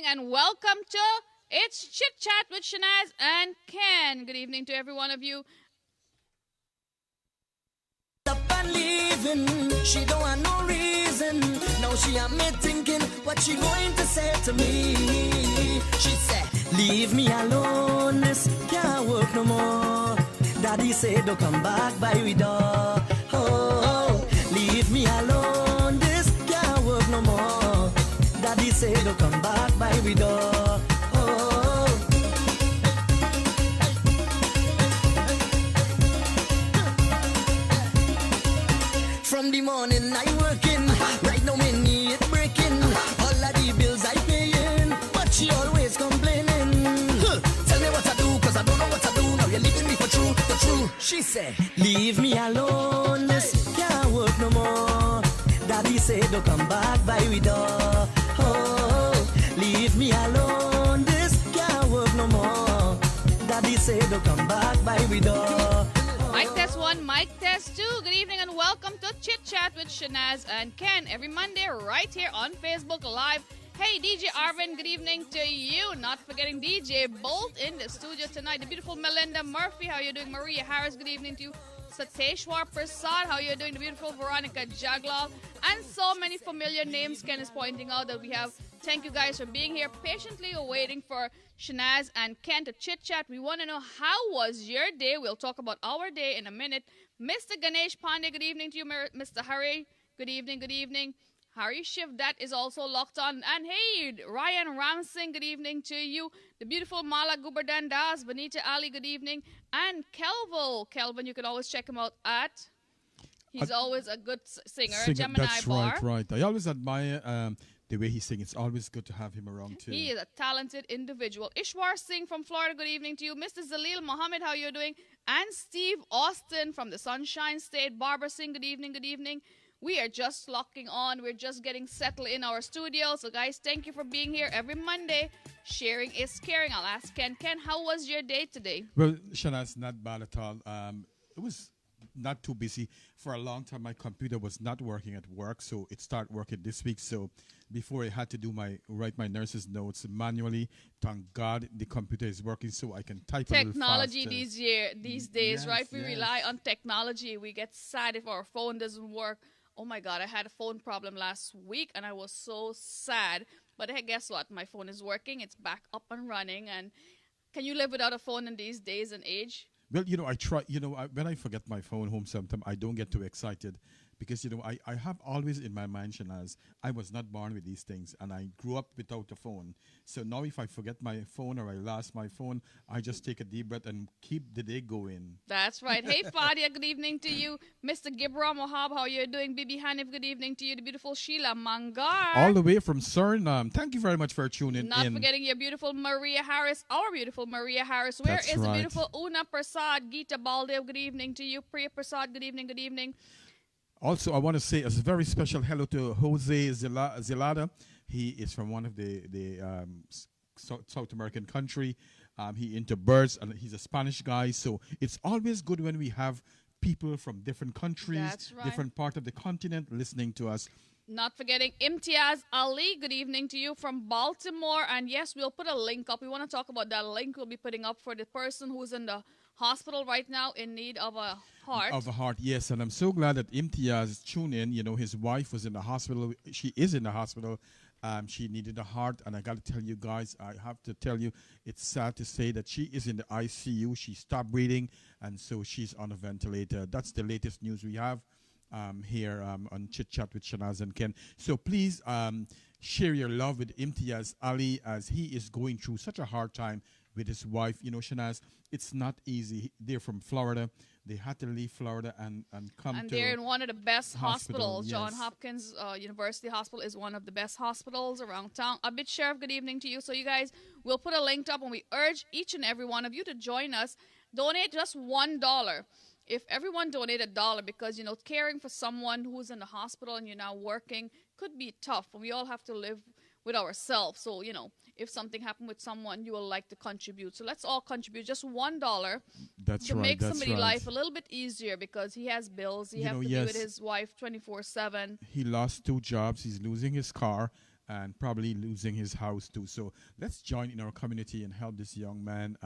and welcome to It's Chit Chat with Shanaz and Ken. Good evening to every one of you. Up and leaving, she don't have no reason. Now she have me thinking what she going to say to me. She said, leave me alone, this can't work no more. Daddy said don't come back by we door. Oh, leave me alone, this can't work no more. Daddy said don't come back by we door. From the morning I working, right now me need breaking. All of the bills I paying, but she always complaining. Tell me what I do, cause I don't know what I do. Now you're leaving me for true. She said, leave me alone, this can't work no more. Daddy said don't come back by we door. Oh, leave me alone, this can't work no more. Daddy said don't come back by we door. Mic test 1, mic test 2. Good evening and welcome to Chit Chat with Shanaz and Ken. Every Monday right here on Facebook Live. Hey, DJ Arvin, good evening to you. Not forgetting DJ Bolt in the studio tonight. The beautiful Melinda Murphy, how you doing? Maria Harris, good evening to you. Sateshwar Prasad, how you doing? The beautiful Veronica Jaglal. And so many familiar names Ken is pointing out that we have. Thank you guys for being here, patiently waiting for Shanaz and Ken to chit-chat. We want to know, how was your day? We'll talk about our day in a minute. Mr. Ganesh Pandey, good evening to you. Mr. Hari, good evening. Hari Shiv, that is also locked on. And hey, Ryan Ramsing, good evening to you. The beautiful Mala Guberdan Das, Benita Ali, good evening. And Kelvin, you can always check him out at... He's always a good singer, Gemini that's Bar. Right. I always admire the way he sings. It's always good to have him around too. He is a talented individual. Ishwar Singh from Florida, good evening to you. Mr. Zalil Mohammed, how you doing? And Steve Austin from the Sunshine State. Barbara Singh, good evening. We are just locking on. We're just getting settled in our studio. So, guys, thank you for being here every Monday. Sharing is caring. I'll ask Ken. Ken, how was your day today? Well, Shanaz, not bad at all. It was not too busy. For a long time, my computer was not working at work, so it started working this week. So before I had to write my nurse's notes manually, thank God the computer is working so I can type technology a little faster. These days, yes, right? We rely on technology. We get sad if our phone doesn't work. Oh my God, I had a phone problem last week and I was so sad. But hey, guess what? My phone is working. It's back up and running. And can you live without a phone in these days and age? Well, I try, when I forget my phone home sometimes, I don't get too excited because, I have always in my mind, Shanaz, I was not born with these things and I grew up without a phone. So now if I forget my phone or I lost my phone, I just take a deep breath and keep the day going. That's right. Hey, Fadia, good evening to you. Mr. Gibram Wahab, how you doing? Bibi Hanif, good evening to you. The beautiful Sheila Mangar. All the way from Suriname. Thank you very much for tuning in. Not forgetting your beautiful Maria Harris, our beautiful Maria Harris. Where That's is the right. beautiful Una Prasad? Geeta Baldev, good evening to you. Priya Prasad, good evening. Also, I want to say a very special hello to Jose Zelada. He is from one of the South American country. He into birds, and he's a Spanish guy. So it's always good when we have people from different countries, That's right. different part of the continent listening to us. Not forgetting Imtiaz Ali, good evening to you from Baltimore. And yes, we'll put a link up. We want to talk about that link we'll be putting up for the person who's in the hospital right now in need of a heart. Of a heart, yes. And I'm so glad that Imtiaz tuned in. His wife was in the hospital. She is in the hospital. She needed a heart. And I got to tell you guys, I have to tell you, it's sad to say that she is in the ICU. She stopped breathing, and so she's on a ventilator. That's the latest news we have here on Chit Chat with Shanaz and Ken. So please share your love with Imtiaz Ali as he is going through such a hard time with his wife. Shanaz, it's not easy. They're from Florida. They had to leave Florida and come and to they're in one of the best hospitals. Yes. John Hopkins University Hospital is one of the best hospitals around town. Abid Sheriff, good evening to you. So you guys, we'll put a link up, and we urge each and every one of you to join us. Donate just $1. If everyone donated $1, because, caring for someone who's in the hospital and you're now working could be tough. And we all have to live with ourselves. So, if something happened with someone, you will like to contribute. So let's all contribute just $1 to make somebody's life a little bit easier, because he has bills. He has to be with his wife 24/7. He lost 2 jobs. He's losing his car. and probably losing his house too. So let's join in our community and help this young man,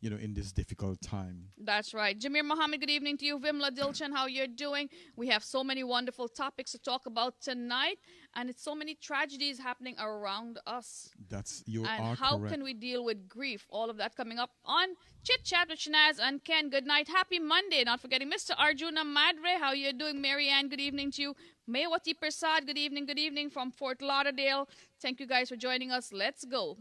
in this difficult time. That's right. Jameer Mohammed, good evening to you. Vimla Dilchan, how you're doing? We have so many wonderful topics to talk about tonight, and it's so many tragedies happening around us. You and are how correct. can we deal with grief? All of that coming up on Chit Chat with Shanaz and Ken. Good night. Happy Monday. Not forgetting Mr. Arjuna Madre. How you doing? Marianne, good evening to you. Mewati Prasad, good evening from Fort Lauderdale. Thank you guys for joining us. Let's go.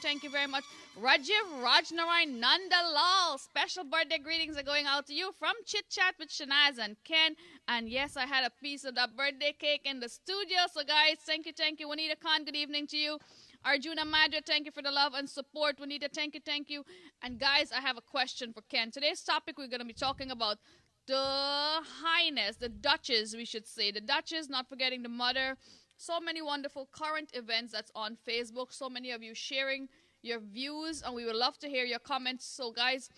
Thank you very much. Rajiv Rajnarayan Nandalal. Special birthday greetings are going out to you from Chit Chat with Shanaz and Ken. And yes, I had a piece of that birthday cake in the studio. So guys, thank you. Juanita Khan, good evening to you. Arjuna Madra, thank you for the love and support. Juanita, thank you. And guys, I have a question for Ken. Today's topic, we're going to be talking about the Highness, the Duchess, we should say. The Duchess, not forgetting the mother. So many wonderful current events that's on Facebook. So many of you sharing your views, and we would love to hear your comments. So, guys,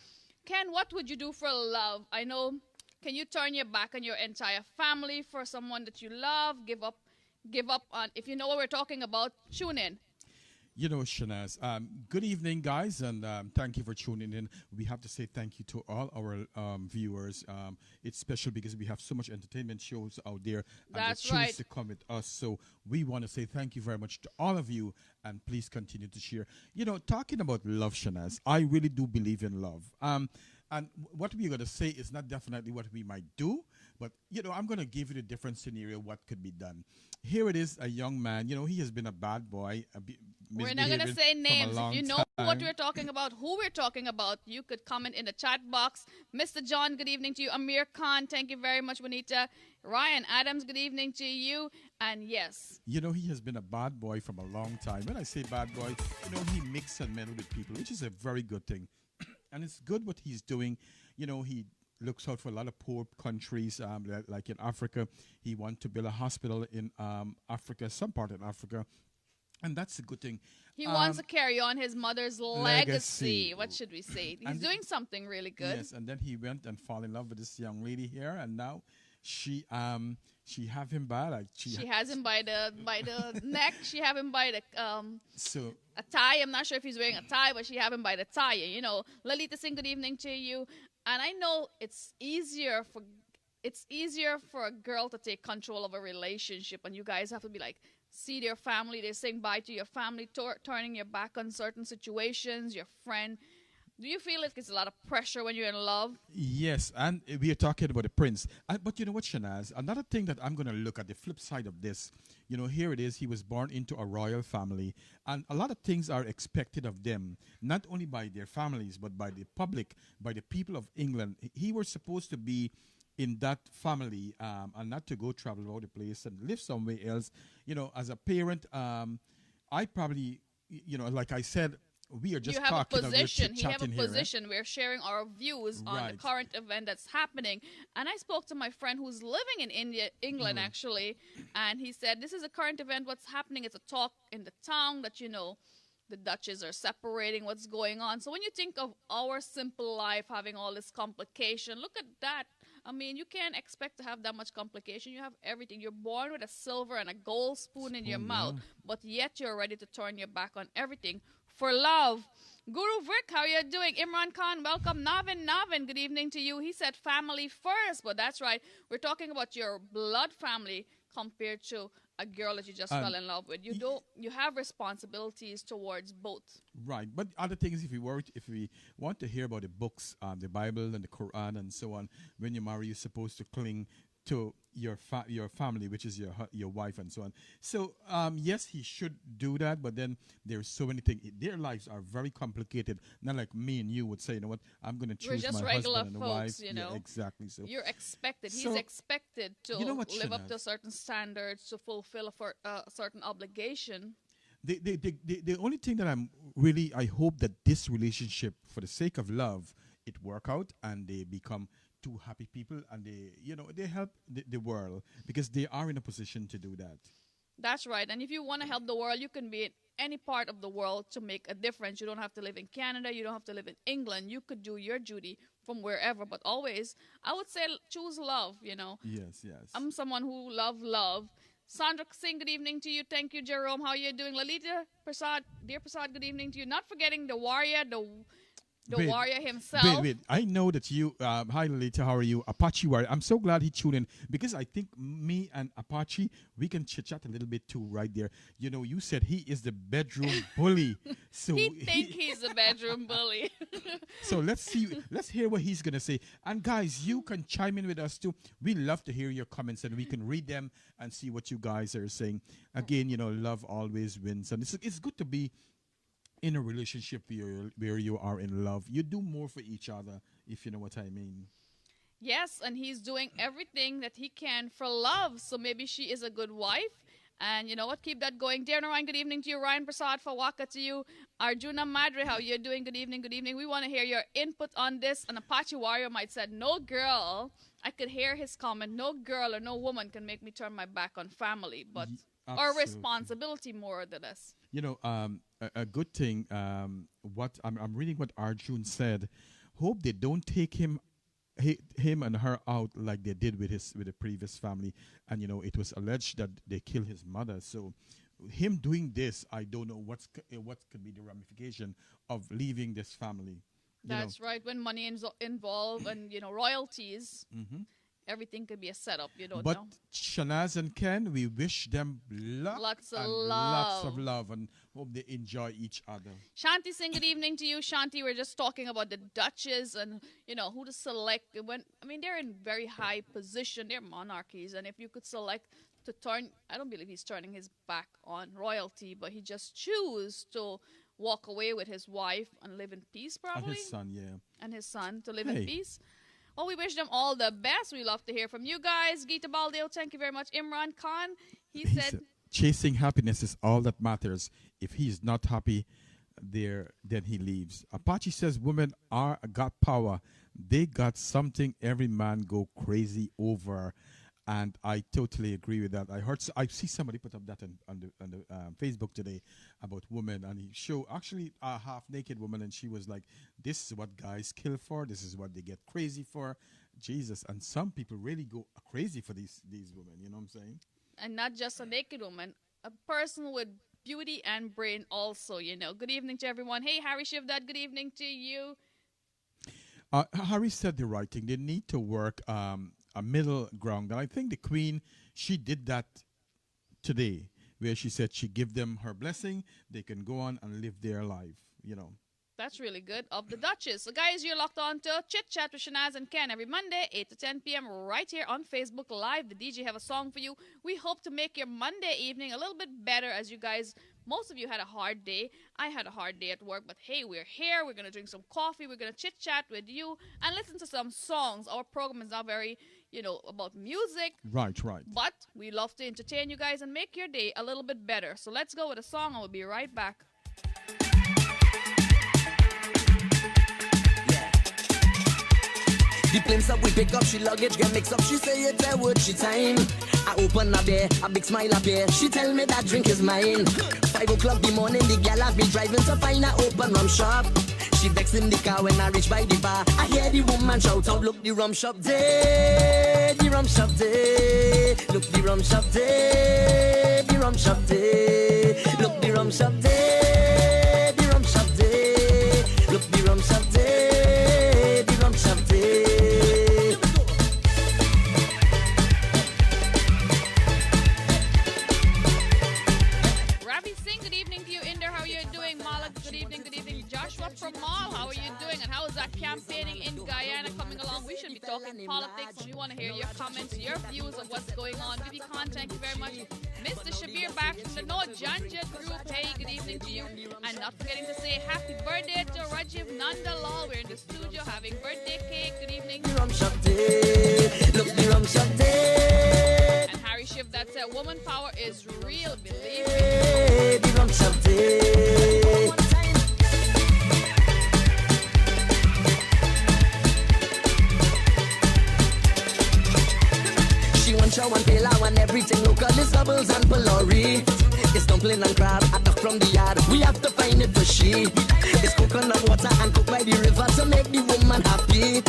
Ken, what would you do for love? I know, can you turn your back on your entire family for someone that you love? Give up on, if you know what we're talking about, tune in. You know, Shanaz, good evening, guys, and thank you for tuning in. We have to say thank you to all our viewers. It's special because we have so much entertainment shows out there, and That's they choose right. to come with us. So we want to say thank you very much to all of you, and please continue to share. You know, talking about love, Shanaz, I really do believe in love. And what we're going to say is not definitely what we might do, but, you know, I'm going to give you a different scenario what could be done. Here it is, a young man. You know, he has been a bad boy. We're not going to say names. If you know what we're talking about, who we're talking about, you could comment in the chat box. Mr. John, good evening to you. Amir Khan, thank you very much, Juanita. Ryan Adams, good evening to you. And yes. You know, he has been a bad boy from a long time. When I say bad boy, you know, he mixes and meddles with people, which is a very good thing. And it's good what he's doing. You know, he looks out for a lot of poor countries, like in Africa. He wants to build a hospital in Africa, some part in Africa. And that's a good thing. He wants to carry on his mother's legacy. What should we say? He's doing something really good. Yes, and then he went and fell in love with this young lady here. And now she have him by like She has him by the neck. She have him by the so a tie. I'm not sure if he's wearing a tie, but she have him by the tie. You know, Lalita Singh, good evening to you. And I know it's easier for a girl to take control of a relationship, and you guys have to be like, see their family, they're saying bye to your family, turning your back on certain situations, your friend. Do you feel like it's a lot of pressure when you're in love? yes, and we are talking about the prince. But you know what, Shanaz? Another thing that I'm going to look at the flip side of this. You know, here it is. He was born into a royal family, and a lot of things are expected of them, not only by their families, but by the public, by the people of England. He was supposed to be in that family and not to go travel all the place and live somewhere else. You know, as a parent, I probably, you know, like I said, we are just you have talking a position. He have a position. We're sharing our views on the current event that's happening. And I spoke to my friend who's living in England actually, and he said this is a current event. What's happening? It's a talk in the town that, you know, the Dutches are separating. What's going on? So when you think of our simple life having all this complication, look at that. I mean, you can't expect to have that much complication. You have everything. You're born with a silver and a gold spoon in your mouth, but yet you're ready to turn your back on everything for love. Guru Vic, how you doing? Imran Khan, welcome. Navin, good evening to you. He said family first, but that's right. We're talking about your blood family compared to a girl that you just fell in love with. You have responsibilities towards both. Right, but other things, if we want to hear about the books, the Bible and the Quran and so on, when you marry, you're supposed to cling to your family, which is your wife and so on. So yes, he should do that, but then there's so many things. Their lives are very complicated. Not like me and you would say, you know what, I'm going to choose my husband and wife. You know, yeah, exactly. So you're expected. So, He's expected to live up Shanaz? to certain standards, to fulfill a certain obligation. The only thing that I hope that this relationship, for the sake of love, it work out and they become two happy people, and they help the world, because they are in a position to do that. That's right. And if you want to help the world, you can be in any part of the world to make a difference. You don't have to live in Canada. You don't have to live in England. You could do your duty from wherever. But always, I would say choose love, you know. Yes. I'm someone who love. Sandra Singh, good evening to you. Thank you, Jerome. How are you doing? Lalita Prasad, dear Prasad, good evening to you. Not forgetting the warrior, the warrior himself. Wait. I know that you, hi Lolita, how are you? Apache Warrior. I'm so glad he tuned in, because I think me and Apache, we can chit chat a little bit too right there. You know, you said he is the bedroom bully. So he's the bedroom bully. So let's hear what he's going to say. And guys, you can chime in with us too. We love to hear your comments, and we can read them and see what you guys are saying. Again, you know, love always wins. And it's good to be in a relationship where you are in love. You do more for each other, if you know what I mean. Yes, and he's doing everything that he can for love. So maybe she is a good wife. And you know what? Keep that going. Dear Narayan, good evening to you. Ryan Prasad Fawaka to you. Arjuna Madre, how you doing? Good evening, good evening. We want to hear your input on this. An Apache Warrior might said, no girl, I could hear his comment, no girl or no woman can make me turn my back on family, but our responsibility more than us. You know, a good thing, what I'm reading what Arjun said. Hope they don't take him and her out like they did with the previous family. And you know, it was alleged that they killed his mother. So him doing this, I don't know what could be the ramification of leaving this family. That's right. When money is involved and, you know, royalties, everything could be a setup. You don't know. But Shanaz and Ken, we wish them lots of love, and hope they enjoy each other. Shanti Singh, good evening to you. Shanti, we're just talking about the Duchess and, you know, who to select. They're in very high position. They're monarchies. And if you could select to turn, I don't believe he's turning his back on royalty, but he just choose to walk away with his wife and live in peace, probably. And his son, yeah. And his son to live in peace. Well, we wish them all the best. We love to hear from you guys. Gita Baldeo, thank you very much. Imran Khan, he said, chasing happiness is all that matters. If he is not happy there, then he leaves. Apache says women got power. They got something every man go crazy over. And I totally agree with that. I see somebody put up that on the Facebook today about women, and he showed actually a half naked woman, and she was like, "This is what guys kill for. This is what they get crazy for." Jesus. And some people really go crazy for these women. You know what I'm saying? And not just a naked woman, a person with beauty and brain also, you know. Good evening to everyone. Hey, Harry Shivdad, good evening to you. Harry said the right thing. They need to work a middle ground. And I think the Queen, she did that today, where she said she give them her blessing. They can go on and live their life, you know. That's really good. Of the Duchess. So, guys, you're locked on to Chit Chat with Shanaz and Ken every Monday, 8 to 10 p.m. right here on Facebook Live. The DJ have a song for you. We hope to make your Monday evening a little bit better, as you guys, most of you had a hard day. I had a hard day at work, but hey, we're here. We're going to drink some coffee. We're going to chit chat with you and listen to some songs. Our program is not very, you know, about music. Right. But we love to entertain you guys and make your day a little bit better. So let's go with a song and we'll be right back. The planes that we pick up, she luggage get mixed up. She say it's a word, she time. I open up there, a big smile up here. She tell me that drink is mine. 5 o'clock the morning, the gal have me driving to find a open rum shop. She vex in the car when I reach by the bar. I hear the woman shout out, look the rum shop there, the rum shop there. Look the rum shop there, the rum shop there. Look the rum shop there, the rum shop there. Look the rum shop there, the rum shop there. Joshua from Mall, how are you doing? And how is that campaigning in Guyana coming along? We should be talking politics, and we want to hear your comments, your views of what's going on. Vivi Khan, thank you very much. Mr. Shabir back from the North Janjit group, hey, good evening to you. And not forgetting to say happy birthday to Rajiv Nandalal. We're in the studio having birthday cake. Good evening. And Harry Shiv, that said, woman power is real, believe me. One pela, one everything local is doubles and pillory. It's dumpling and crab, a duck from the yard. We have to find it for she. It's coconut water and cook by the river to make the woman happy.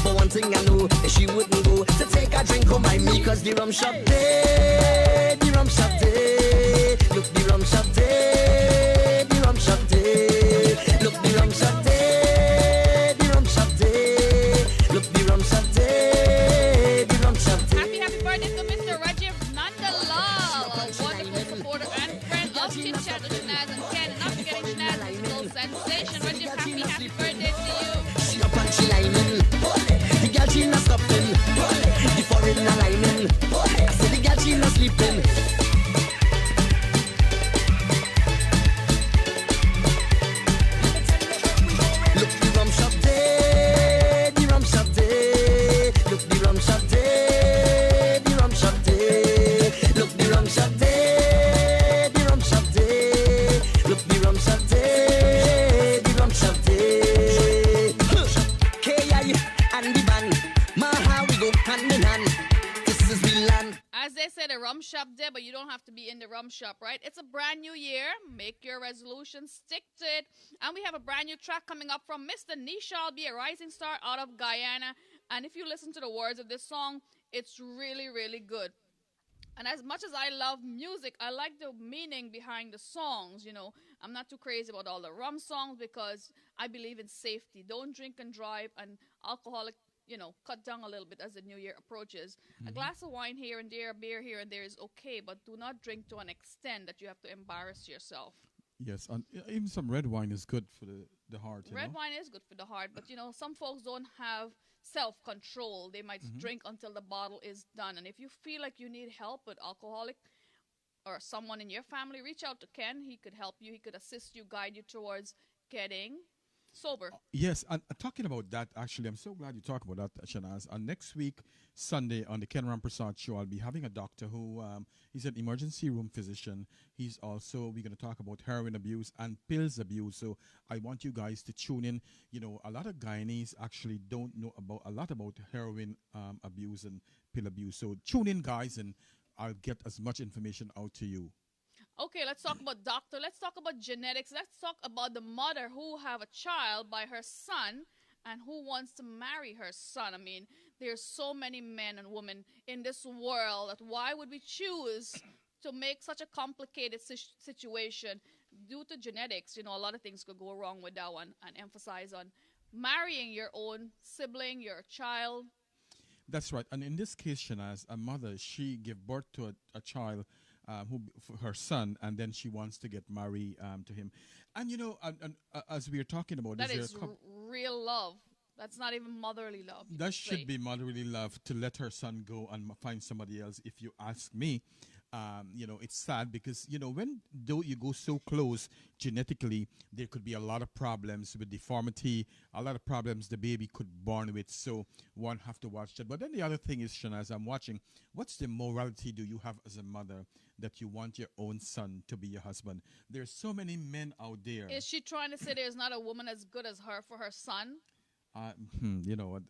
But one thing I know, she wouldn't go to take a drink home by me. Cause the rum shop there, the rum shop there. Look the rum shop there, the rum shop there. Look the rum shop there, the rum shop there. Look the rum shop there, the rum shop there. Happy birthday to Mr. Rajiv Nandalal, a wonderful supporter and friend of Chit Chat with Shanaz and Ken. Not forgetting Shanaz, musical sensation. Rajiv, happy birthday to you. She up and she lining. The girl she not stopping. The foreigner lining. I said the girl she not sleeping. Look the rum shop there, the rum shop there. Look the rum shop there, the rum shop there. Look the rum shop there, the rum shop there. Look the rum shop there, the rum shop there. K.I. and the band, Maha we go hand in hand. This is we land. As they said, a rum shop there, but you don't have to be in the rum shop, right? It's a brand new year. Make your resolution, stick to it. And we have a brand new track coming up from Mr. Nishal, be a rising star out of Guyana. And if you listen to the words of this song, it's really, really good. And as much as I love music, I like the meaning behind the songs, you know. I'm not too crazy about all the rum songs because I believe in safety. Don't drink and drive, and alcoholic, you know, cut down a little bit as the new year approaches. Mm-hmm. A glass of wine here and there, a beer here and there is okay, but do not drink to an extent that you have to embarrass yourself. Yes, and even some red wine is good for the heart. Red wine is good for the heart, but, you know, some folks don't have self-control. They might drink until the bottle is done. And if you feel like you need help with alcoholic or someone in your family, reach out to Ken. He could help you. He could assist you, guide you towards getting sober. Yes, and talking about that, actually, I'm so glad you talked about that, Shanaz. And next week, Sunday, on the Ken Ramprasad show, I'll be having a doctor who, he's an emergency room physician. He's also, we're going to talk about heroin abuse and pills abuse. So I want you guys to tune in. You know, a lot of Guyanese actually don't know a lot about heroin abuse and pill abuse. So tune in, guys, and I'll get as much information out to you. Okay, let's talk about doctor. Let's talk about genetics. Let's talk about the mother who have a child by her son and who wants to marry her son. I mean, there's so many men and women in this world that why would we choose to make such a complicated situation due to genetics? You know, a lot of things could go wrong with that one, and emphasize on marrying your own sibling, your child. That's right. And in this case, Shanaz, a mother, she gave birth to a child, her son, and then she wants to get married to him. And you know, as we are talking about, That is real love. That's not even motherly love. That should be motherly love to let her son go and find somebody else. If you ask me, you know, it's sad because, you know, though you go so close genetically, there could be a lot of problems with deformity, a lot of problems the baby could born with. So one have to watch that. But then the other thing is, Shana, as I'm watching, what's the morality do you have as a mother that you want your own son to be your husband? There's so many men out there. Is she trying to say there's not a woman as good as her for her son? You know,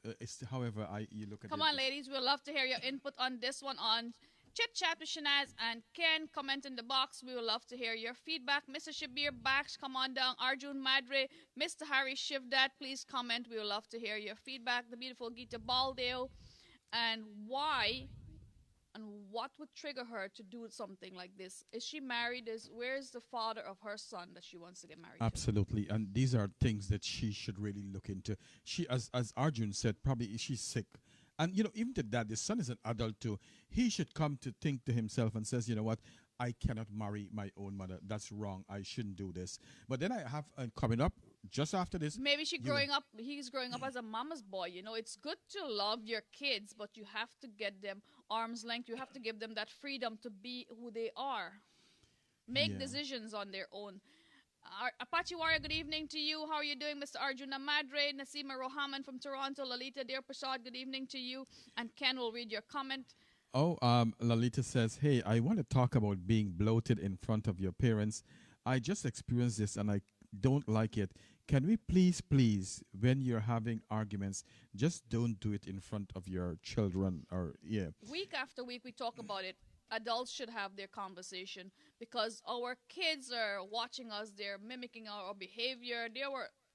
however you look at it. Come on, ladies. We'd love to hear your input on this one on Chit Chat with Shanaz and Ken. Comment in the box. We would love to hear your feedback. Mr. Shabir Bax, come on down. Arjun Madre, Mr. Harry Shivdat, please comment. We would love to hear your feedback. The beautiful Geeta Baldale. And why and what would trigger her to do something like this? Is she married? Where's the father of her son that she wants to get married Absolutely. And these are things that she should really look into. She, as Arjun said, probably she's sick. And, you know, even to that, the son is an adult too. He should come to think to himself and says, you know what, I cannot marry my own mother. That's wrong. I shouldn't do this. But then I have coming up just after this. Maybe he's growing up as a mama's boy. You know, it's good to love your kids, but you have to get them arm's length. You have to give them that freedom to be who they are. Make decisions on their own. Apache Warrior, good evening to you. How are you doing, Mr. Arjuna Madre? Nasima Rohaman from Toronto. Lalita Dear Prasad, good evening to you. And Ken will read your comment. Oh, Lalita says, hey, I want to talk about being bloated in front of your parents. I just experienced this and I don't like it. Can we please, when you're having arguments, just don't do it in front of your children? Week after week, we talk about it. Adults should have their conversation because our kids are watching us. They're mimicking our behavior.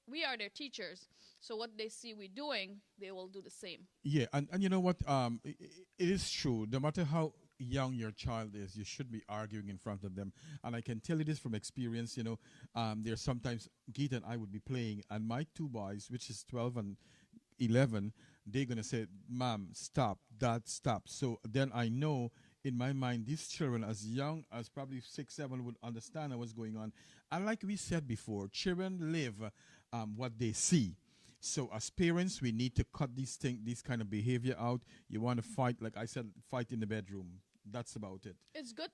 We are their teachers. So what they see we doing, they will do the same. Yeah, and you know what? It is true. No matter how young your child is, you should be arguing in front of them. And I can tell you this from experience. You know, there's sometimes Geeta and I would be playing, and my two boys, which is 12 and 11, they're going to say, Mom, stop, Dad, stop. So then I know in my mind, these children, as young as probably 6, 7, would understand what's going on. And like we said before, children live what they see. So as parents, we need to cut this kind of behavior out. You want to fight, like I said, fight in the bedroom. That's about it. It's good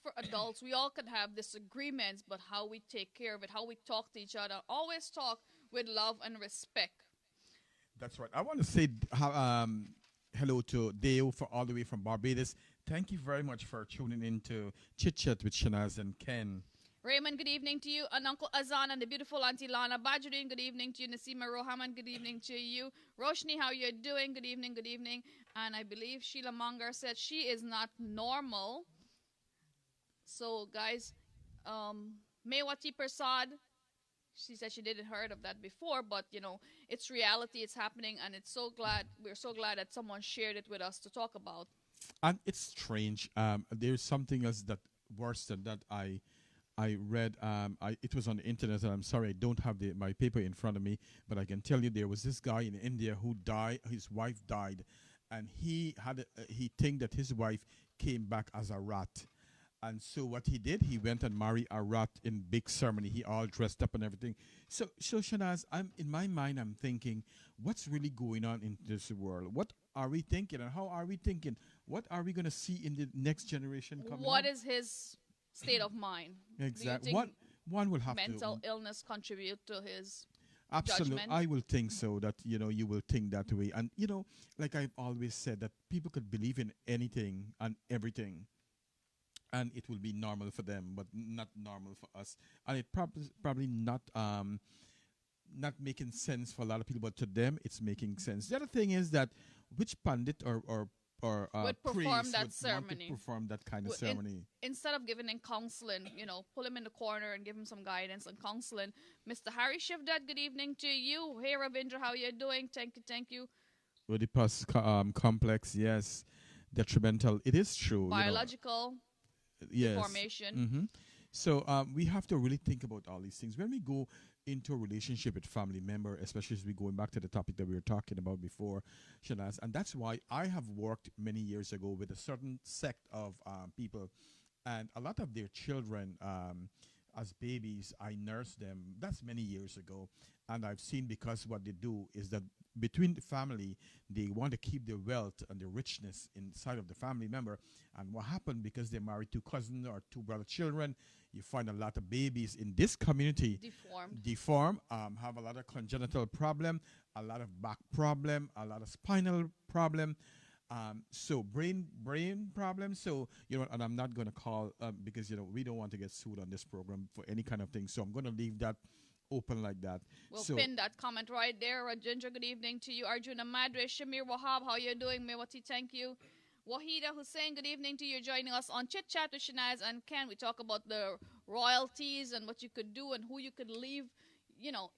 for adults. We all can have disagreements, but how we take care of it, how we talk to each other, always talk with love and respect. That's right. I want to say hello to Deo all the way from Barbados. Thank you very much for tuning in to Chit Chat with Shanaz and Ken. Raymond, good evening to you. And Uncle Azan and the beautiful Auntie Lana Badruddin, good evening to you. Nasima Rohaman, good evening to you. Roshni, how you doing? Good evening, good evening. And I believe Sheila Munger said she is not normal. So, guys, Mewati Prasad, she said she didn't heard of that before, but, you know, it's reality, it's happening, and we're so glad that someone shared it with us to talk about. And it's strange. There's something else that worse than that I read. It was on the internet, and I'm sorry I don't have my paper in front of me, but I can tell you there was this guy in India who died. His wife died, and he think that his wife came back as a rat. And so what he did, he went and married a rat in big ceremony. He all dressed up and everything. So Shanaz, in my mind, I'm thinking, what's really going on in this world? What are we thinking, and how are we thinking? What are we going to see in the next generation coming What up? is his state of mind? Exactly. One will have mental illness contribute to his Absolutely. judgment? I will think so, that, you know, you will think that way. And, you know, like I've always said, that people could believe in anything and everything, and it will be normal for them, but not normal for us. And it probably not making sense for a lot of people, but to them, it's making sense. The other thing is that which pandit or would perform that ceremony, perform that kind of ceremony. Instead of giving him counseling, you know, pull him in the corner and give him some guidance and counseling. Mr. Harry Shivdat, good evening to you. Hey, Ravindra, how you doing? Thank you. Oedipus complex, yes, detrimental. It is true. Biological Yes. deformation. Mm-hmm. So we have to really think about all these things when we go into a relationship with family member, especially as we going back to the topic that we were talking about before, Shanaz. And that's why I have worked many years ago with a certain sect of people, and a lot of their children. As babies, I nursed them. That's many years ago, and I've seen, because what they do is that between the family, they want to keep the wealth and the richness inside of the family member. And what happened, because they're married to cousin or two brother children, you find a lot of babies in this community deform, have a lot of congenital problem, a lot of back problem, a lot of spinal problem. So brain problems. So and I'm not going to call because we don't want to get sued on this program for any kind of thing. So I'm going to leave that open like that. We'll pin that comment right there. Ginger, good evening to you. Arjuna Madre, Shamir Wahab, how you doing? Mewati, thank you. Wahida Hussein, good evening to you. Joining us on Chit Chat with Shanaz and Ken. We talk about the royalties and what you could do and who you could leave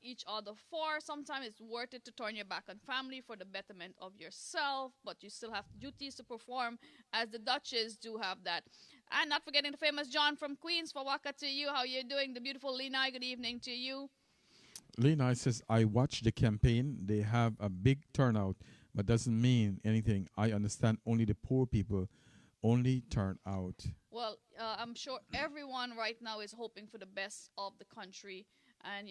each other for. Sometimes it's worth it to turn your back on family for the betterment of yourself, but you still have duties to perform, as the Duchess do have that. And not forgetting the famous John from Queens. Fawaka to you. How you doing? The beautiful Lena, good evening to you. Lena says, I watched the campaign. They have a big turnout, but doesn't mean anything. I understand only the poor people only turn out. Well, I'm sure everyone right now is hoping for the best of the country. And,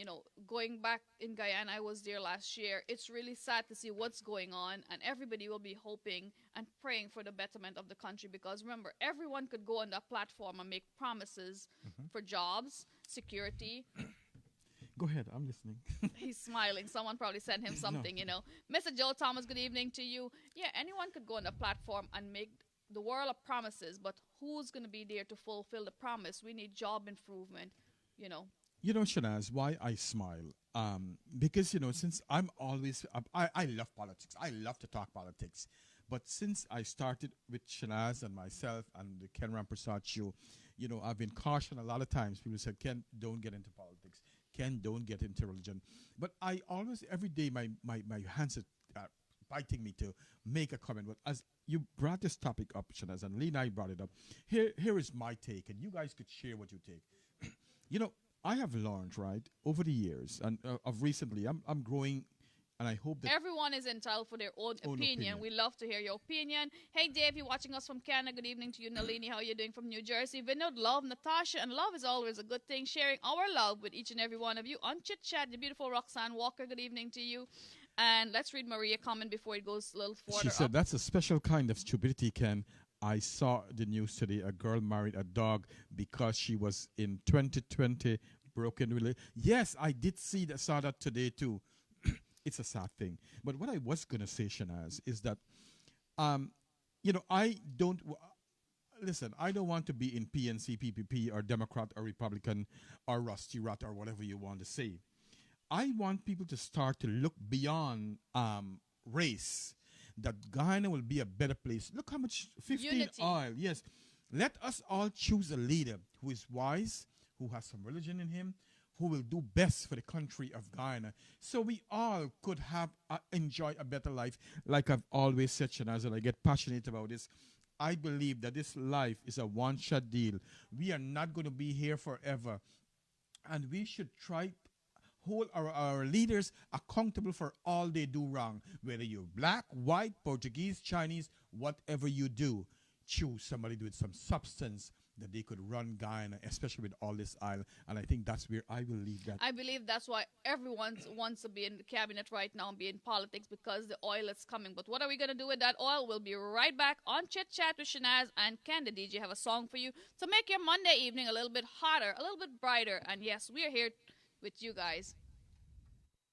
going back in Guyana, I was there last year. It's really sad to see what's going on. And everybody will be hoping and praying for the betterment of the country. Because remember, everyone could go on that platform and make promises for jobs, security. Go ahead, I'm listening. He's smiling. Someone probably sent him something, Mr. Joe Thomas, good evening to you. Yeah, anyone could go on the platform and make the world of promises. But who's going to be there to fulfill the promise? We need job improvement, Shanaz, why I smile? Because, since I'm always, I love politics. I love to talk politics. But since I started with Shanaz and myself and the Ken Ramprasad show, I've been cautioned a lot of times. People said, Ken, don't get into politics. Ken, don't get into religion. But I always, every day, my hands are biting me to make a comment. But as you brought this topic up, Shanaz, and Lee and I brought it up, here is my take, and you guys could share what you take. I have learned, right, over the years, and of recently, I'm growing, and I hope that everyone is entitled for their own opinion. We love to hear your opinion. Hey, Dave, you're watching us from Canada. Good evening to you, Nalini. How are you doing from New Jersey? Vinod, love, Natasha, and love is always a good thing. Sharing our love with each and every one of you on Chit Chat. The beautiful Roxanne Walker, good evening to you. And let's read Maria's comment before it goes a little further. She said, that's a special kind of stupidity, Ken. I saw the news today. A girl married a dog because she was in 2020 broken relationship. Yes, I did saw that today too. It's a sad thing. But what I was going to say, Shanaz, is that, I don't, listen, I don't want to be in PNC, PPP, or Democrat, or Republican, or Rusty Rat, or whatever you want to say. I want people to start to look beyond race, that Guyana will be a better place. Look how much 15 Unity. oil. Yes. Let us all choose a leader who is wise, who has some religion in him, who will do best for the country of Guyana, so we all could have enjoy a better life. Like I've always said, Shanaz, and I get passionate about this, I believe that this life is a one-shot deal. We are not going to be here forever, and we should try hold our leaders accountable for all they do wrong, whether you're black, white, Portuguese, Chinese, whatever you do. Choose somebody with some substance that they could run Guyana, especially with all this oil. And I think that's where I will leave that. I believe that's why everyone wants to be in the cabinet right now and be in politics, because the oil is coming. But what are we going to do with that oil? We'll be right back on Chit Chat with Shanaz and Ken. The DJ have a song for you to make your Monday evening a little bit hotter, a little bit brighter. And yes, we are here with you guys.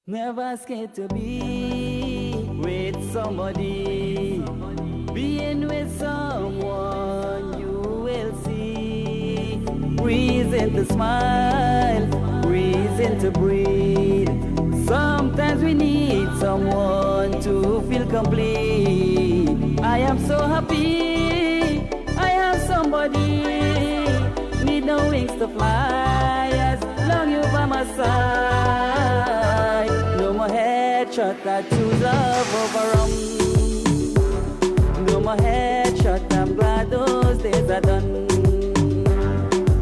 Never scared to be with somebody. Being with someone you will see. Reason to smile, reason to breathe. Sometimes we need someone to feel complete. I am so happy I have somebody. Need no wings to fly, as long you by my side. No more headshot tattoos of overarm. are done.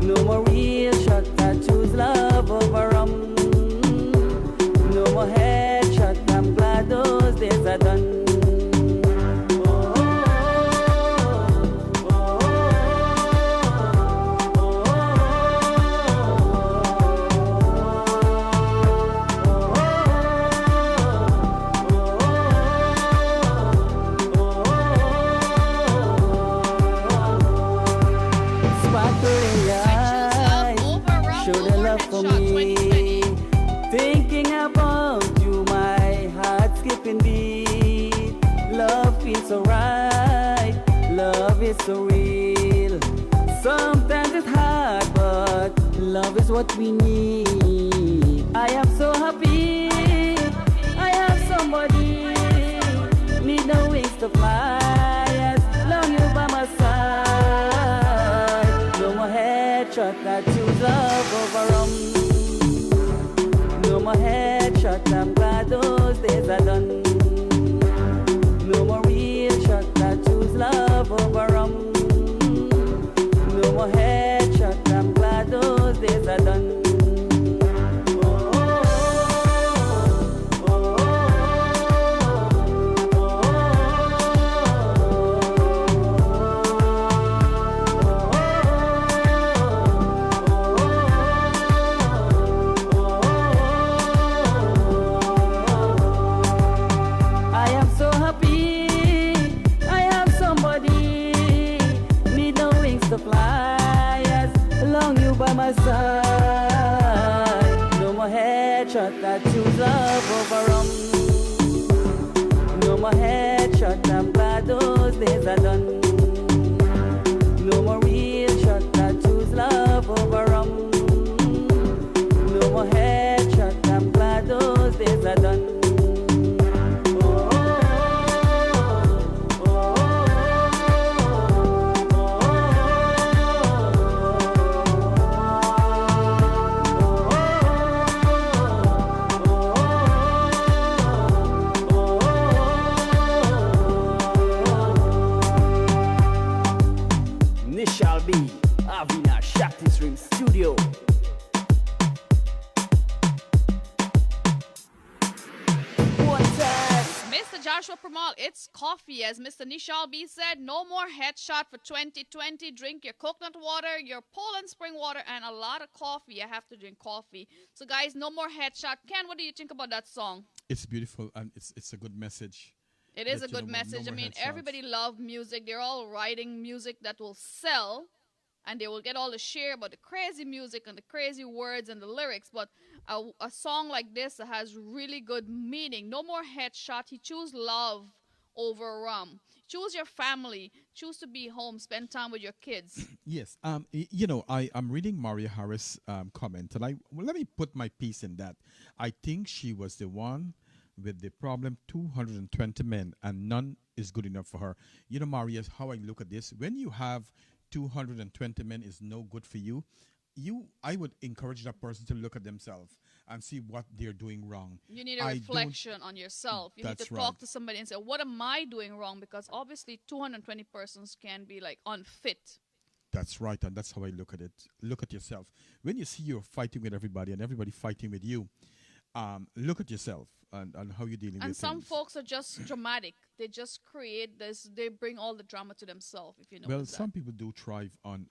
No more real shot, I choose love over rum. No more headshot, I'm glad those days are done. Thinking about you, my heart skipping beat. Love feels so right, love is so real. Sometimes it's hard, but love is what we need. I am so happy, I have somebody. Need no wings to fly, as long you by my side. No more headshot, I choose love over rum. No more headshot, I'm glad those days are done. No more real shot, I choose love over rum. No more headshot, I'm glad those days are done. By my side. No more headshot, I choose love over rum. No more headshot, I'm glad those days are done. No more real shot, I choose love over rum. No more headshot, I'm glad those days are done. Studio. Mr. Joshua Pramal, it's coffee. As Mr. Nishal B said, no more headshot for 2020. Drink your coconut water, your Poland spring water, and a lot of coffee. I have to drink coffee. So, guys, no more headshot. Ken, what do you think about that song? It's beautiful, and it's a good message. It is a good message. I mean, everybody loves music. They're all writing music that will sell. And they will get all the share about the crazy music and the crazy words and the lyrics. But a song like this has really good meaning. No more headshot. He choose love over rum. Choose your family. Choose to be home. Spend time with your kids. Yes. I'm reading Maria Harris' comment. And let me put my piece in that. I think she was the one with the problem, 220 men, and none is good enough for her. You know, Maria, how I look at this. When you have 220 men is no good for you. I would encourage that person to look at themselves and see what they're doing wrong. You need a reflection on yourself. You need to talk to somebody and say, what am I doing wrong? Because obviously 220 persons can be like unfit. That's right, and that's how I look at it. Look at yourself. When you see you're fighting with everybody and everybody fighting with you, look at yourself and how you're dealing with things. And some folks are just dramatic. They just create this. They bring all the drama to themselves, if you know. Well, some people do thrive on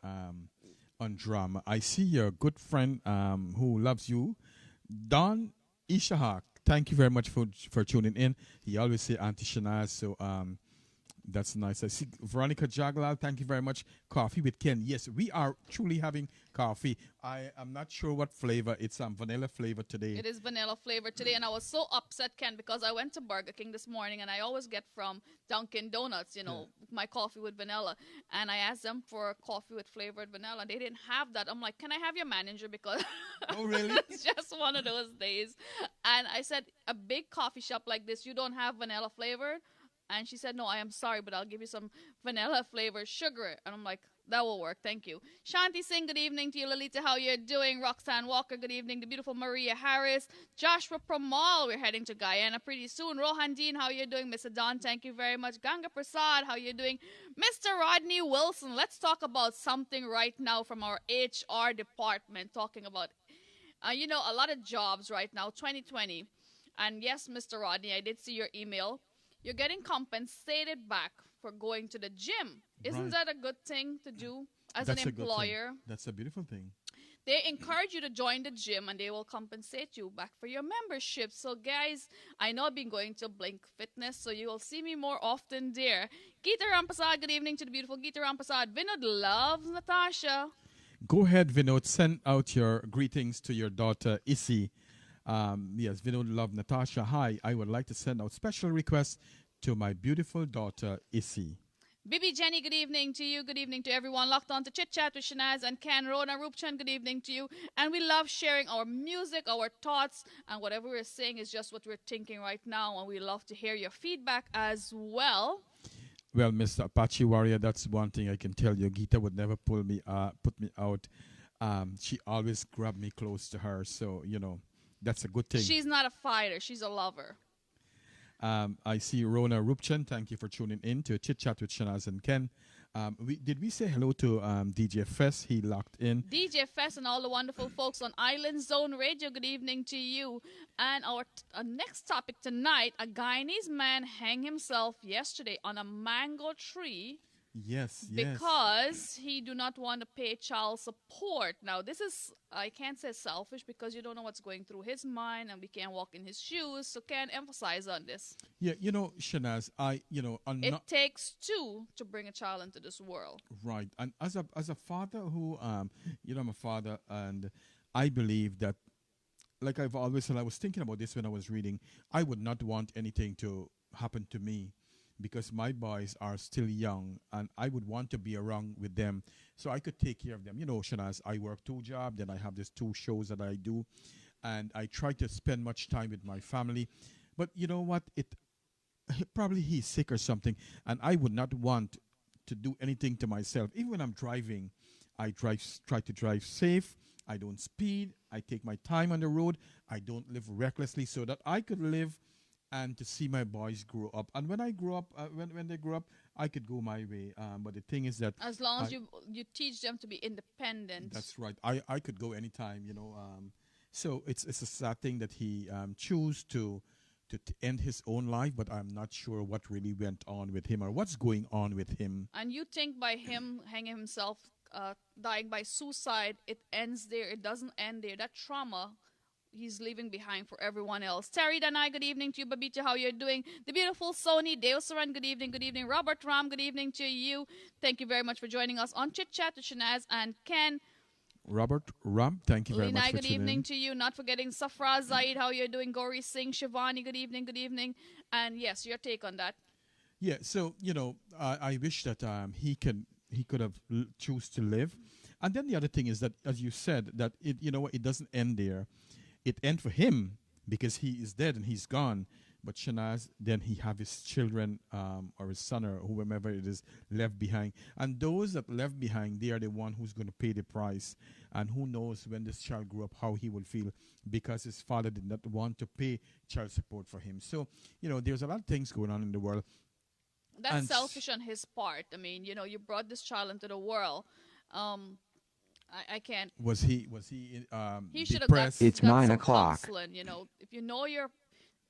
drama. I see your good friend who loves you, Don Ishahak. Thank you very much for tuning in. He always say Auntie Shanaz, so that's nice. I see Veronica Jaglal. Thank you very much. Coffee with Ken. Yes, we are truly having coffee. I am not sure what flavor. It's vanilla flavor today. It is vanilla flavor today, and I was so upset, Ken, because I went to Burger King this morning, and I always get from Dunkin' Donuts, my coffee with vanilla. And I asked them for coffee with flavored vanilla, and they didn't have that. I'm like, can I have your manager? Because oh, really? It's just one of those days. And I said, a big coffee shop like this, you don't have vanilla flavored? And she said, no, I am sorry, but I'll give you some vanilla flavored sugar. And I'm like, That will work. Thank you. Shanti Singh, good evening to you. Lalita, how you're doing? Roxanne Walker, good evening. The beautiful Maria Harris. Joshua Pramal, we're heading to Guyana pretty soon. Rohan Dean, how you doing? Mr. Don, thank you very much. Ganga Prasad, how you doing? Mr. Rodney Wilson, let's talk about something right now from our HR department, talking about, a lot of jobs right now, 2020. And yes, Mr. Rodney, I did see your email. You're getting compensated back for going to the gym. Isn't that a good thing to do as an employer? That's a beautiful thing. They encourage you to join the gym and they will compensate you back for your membership. So, guys, I know I've been going to Blink Fitness, so you will see me more often there. Geeta Rampasad, good evening to the beautiful Geeta Rampasad. Vinod loves Natasha. Go ahead, Vinod. Send out your greetings to your daughter, Issy. Yes, Vinod love Natasha. Hi, I would like to send out special requests to my beautiful daughter, Issy. Bibi Jenny, good evening to you. Good evening to everyone locked on to Chit Chat with Shanaz and Ken. Rona Rupchan, good evening to you. And we love sharing our music, our thoughts, and whatever we're saying is just what we're thinking right now. And we love to hear your feedback as well. Well, Mr. Apache Warrior, that's one thing I can tell you. Geeta would never put me out. She always grabbed me close to her. So, that's a good thing. She's not a fighter. She's a lover. I see Rona Rupchan. Thank you for tuning in to Chit Chat with Shanaz and Ken. Did we say hello to DJ Fest? He locked in. DJ Fest and all the wonderful folks on Island Zone Radio, good evening to you. And our next topic tonight, a Guyanese man hanged himself yesterday on a mango tree. Yes. Because he do not want to pay child support. Now, this is, I can't say selfish because you don't know what's going through his mind and we can't walk in his shoes. So can't emphasize on this. Yeah, Shanaz, it takes two to bring a child into this world. Right. And as a father who, I'm a father, and I believe that, like I've always said, I was thinking about this when I was reading, I would not want anything to happen to me, because my boys are still young and I would want to be around with them so I could take care of them. Shanaz, I work 2 jobs, then I have these 2 shows that I do, and I try to spend much time with my family. But you know what? Probably he's sick or something, and I would not want to do anything to myself. Even when I'm driving, I try to drive safe. I don't speed. I take my time on the road. I don't live recklessly so that I could live and to see my boys grow up. And when I grow up, when they grow up, I could go my way. But the thing is that as long as you teach them to be independent. That's right. I could go anytime, So it's a sad thing that he chose to end his own life, but I'm not sure what really went on with him or what's going on with him. And you think by him hanging himself, dying by suicide, it ends there. It doesn't end there. That trauma he's leaving behind for everyone else. Terry Danai, good evening to you. Babita, how you're doing? The beautiful Sony Deosaran, good evening. Good evening. Robert Ram, good evening to you. Thank you very much for joining us on Chit Chat with Shanaz and Ken. Robert Ram, thank you very much for good evening to you. Not forgetting Safra Zaid, how you're doing? Gauri Singh, Shivani, good evening. Good evening. And yes, your take on that. Yeah, so, I wish that he could have choose to live. And then the other thing is that, as you said, that it doesn't end there. It ends for him because he is dead and he's gone. But Shanaz, then he have his children or his son or whomever it is left behind. And those that left behind, they are the one who's going to pay the price. And who knows when this child grew up, how he will feel because his father did not want to pay child support for him. So, there's a lot of things going on in the world. That's selfish on his part. I mean, you brought this child into the world. I can't. Was he he should have depressed? got, it's got 9 some o'clock. counseling, if you know your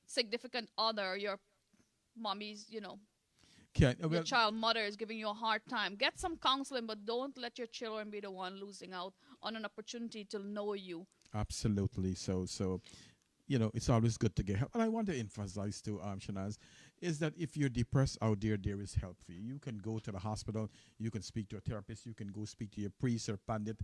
significant other, your mommy's, your child mother is giving you a hard time, get some counseling, but don't let your children be the one losing out on an opportunity to know you. Absolutely. So it's always good to get help. And I want to emphasize to Shanaz, is that if you're depressed out there is help for you. You can go to the hospital, you can speak to a therapist, you can go speak to your priest or pandit,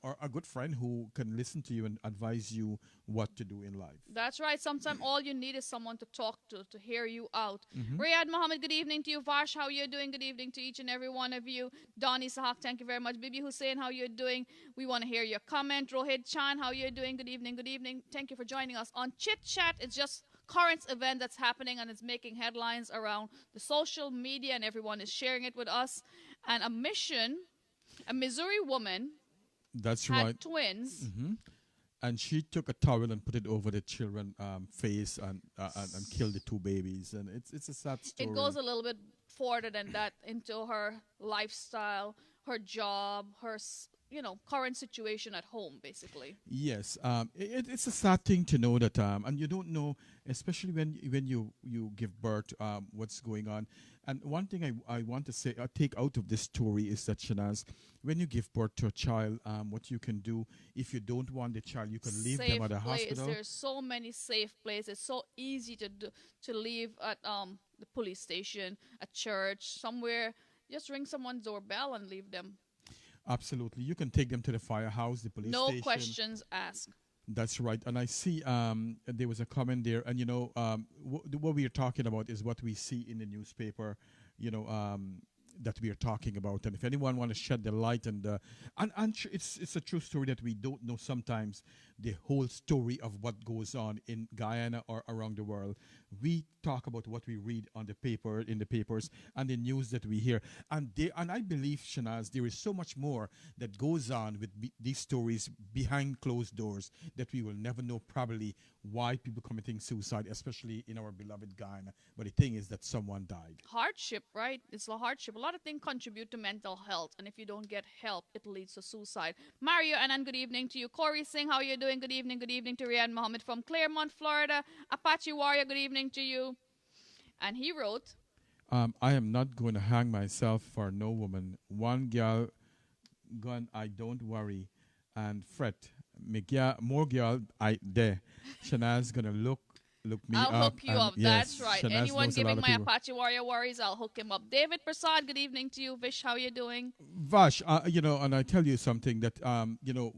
or a good friend who can listen to you and advise you what to do in life. That's right. Sometimes all you need is someone to talk to hear you out. Riyad Mohammed, good evening to you. Vash, how you doing? Good evening to each and every one of you. Donnie Sahak, thank you very much. Bibi Hussein, how you doing? We want to hear your comment. Rohit Chan, how you doing? Good evening. Good evening. Thank you for joining us on Chit Chat. It's just current event that's happening and it's making headlines around the social media and everyone is sharing it with us. And a mission A Missouri woman That's had right. twins. And she took a towel and put it over the children's face and killed the two babies. And it's a sad story. It goes a little bit further than that into her lifestyle, her job, her current situation at home, basically. Yes, it's a sad thing to know that, and you don't know, especially when you give birth, what's going on. And one thing I want to say, take out of this story is that, Shanaz, when you give birth to a child, what you can do, if you don't want the child, you can leave them at a hospital. There's so many safe places. It's so easy to leave at the police station, a church, somewhere. Just ring someone's doorbell and leave them. Absolutely. You can take them to the firehouse, the police station. No questions asked. That's right. And I see there was a comment there. And, what we are talking about is what we see in the newspaper, that we are talking about. And if anyone want to shed the light and it's a true story that we don't know sometimes the whole story of what goes on in Guyana or around the world. We talk about what we read on the paper, in the papers, and the news that we hear. And I believe, Shanaz, there is so much more that goes on with these stories behind closed doors that we will never know probably why people committing suicide, especially in our beloved Guyana. But the thing is that someone died. Hardship, right? It's a hardship. A lot of things contribute to mental health. And if you don't get help, it leads to suicide. Mario, and good evening to you. Corey Singh, how are you doing? Good evening. Good evening to Riyadh Mohammed from Claremont, Florida. Apache Warrior, good evening to you. And he wrote, I am not going to hang myself for no woman. One girl gone, I don't worry and fret. More girl, I there. Shanaz gonna look me up. I'll hook you up. Yes, that's right. Shanaz Anyone knows giving my Apache Warrior worries, I'll hook him up. David Prasad, good evening to you. Vish, how you doing? Vash, and I tell you something that,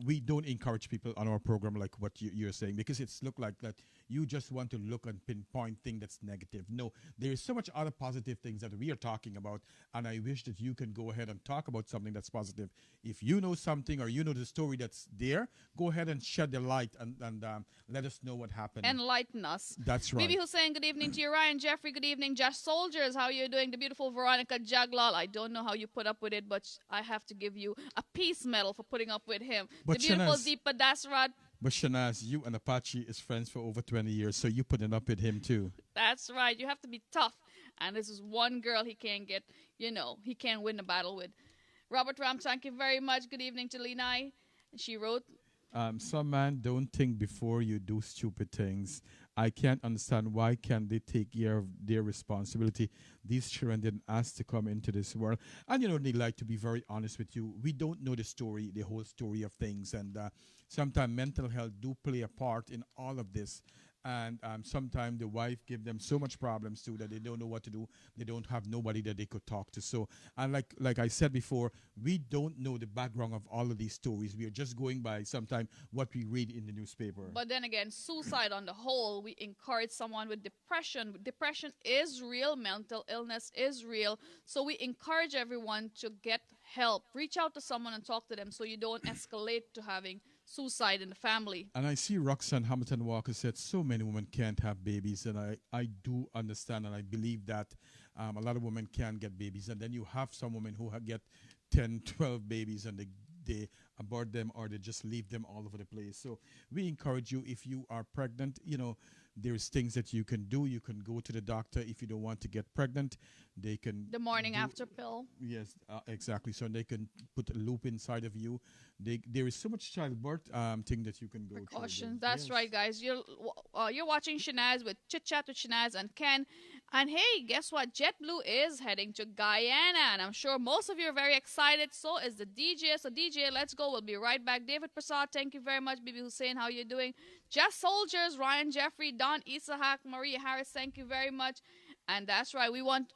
we don't encourage people on our program like what you're saying, because it's look like that you just want to look and pinpoint thing that's negative. No, there is so much other positive things that we are talking about, and I wish that you can go ahead and talk about something that's positive. If you know something or you know the story that's there, go ahead and shed the light and let us know what happened. Enlighten us. That's right. Bibi Hussein, good evening to you. Ryan Jeffrey, good evening. Josh Soldiers, how are you doing? The beautiful Veronica Jaglal, I don't know how you put up with it, but I have to give you a peace medal for putting up with him. But the beautiful Shanaz, Deepa Dasrad. But Shanaz, you and Apache is friends for over 20 years, so you putting up with him too. That's right. You have to be tough. And this is one girl he can't get, he can't win the battle with. Robert Ram, thank you very much. Good evening to Lenai. She wrote, some man don't think before you do stupid things. I can't understand why can't they take care of their responsibility. These children didn't ask to come into this world. And, they like to be very honest with you. We don't know the whole story of things. And sometimes mental health do play a part in all of this. And sometimes the wife give them so much problems too that they don't know what to do. They don't have nobody that they could talk to. So, and like I said before, we don't know the background of all of these stories. We are just going by sometimes what we read in the newspaper. But then again, suicide on the whole, we encourage someone with depression. Depression is real. Mental illness is real. So we encourage everyone to get help. Reach out to someone and talk to them so you don't escalate to having suicide in the family. And I see Roxanne Hamilton Walker said so many women can't have babies, and I do understand and I believe that a lot of women can get babies, and then you have some women who get 10, 12 babies and they abort them or they just leave them all over the place. So we encourage you, if you are pregnant, there's things that you can do. You can go to the doctor if you don't want to get pregnant. They can the morning after pill. Yes, exactly. So they can put a loop inside of you. There is so much childbirth thing that you can go precautions. through. That's right, guys. You're watching Shanaz with Chit Chat with Shanaz and Ken. And hey, guess what? JetBlue is heading to Guyana, and I'm sure most of you are very excited. So is the DJ. So DJ, let's go. We'll be right back. David Prasad, thank you very much. Bibi Hussein, how you doing? Just Soldiers, Ryan Jeffrey, Don Isahak, Maria Harris, thank you very much. And that's right, we want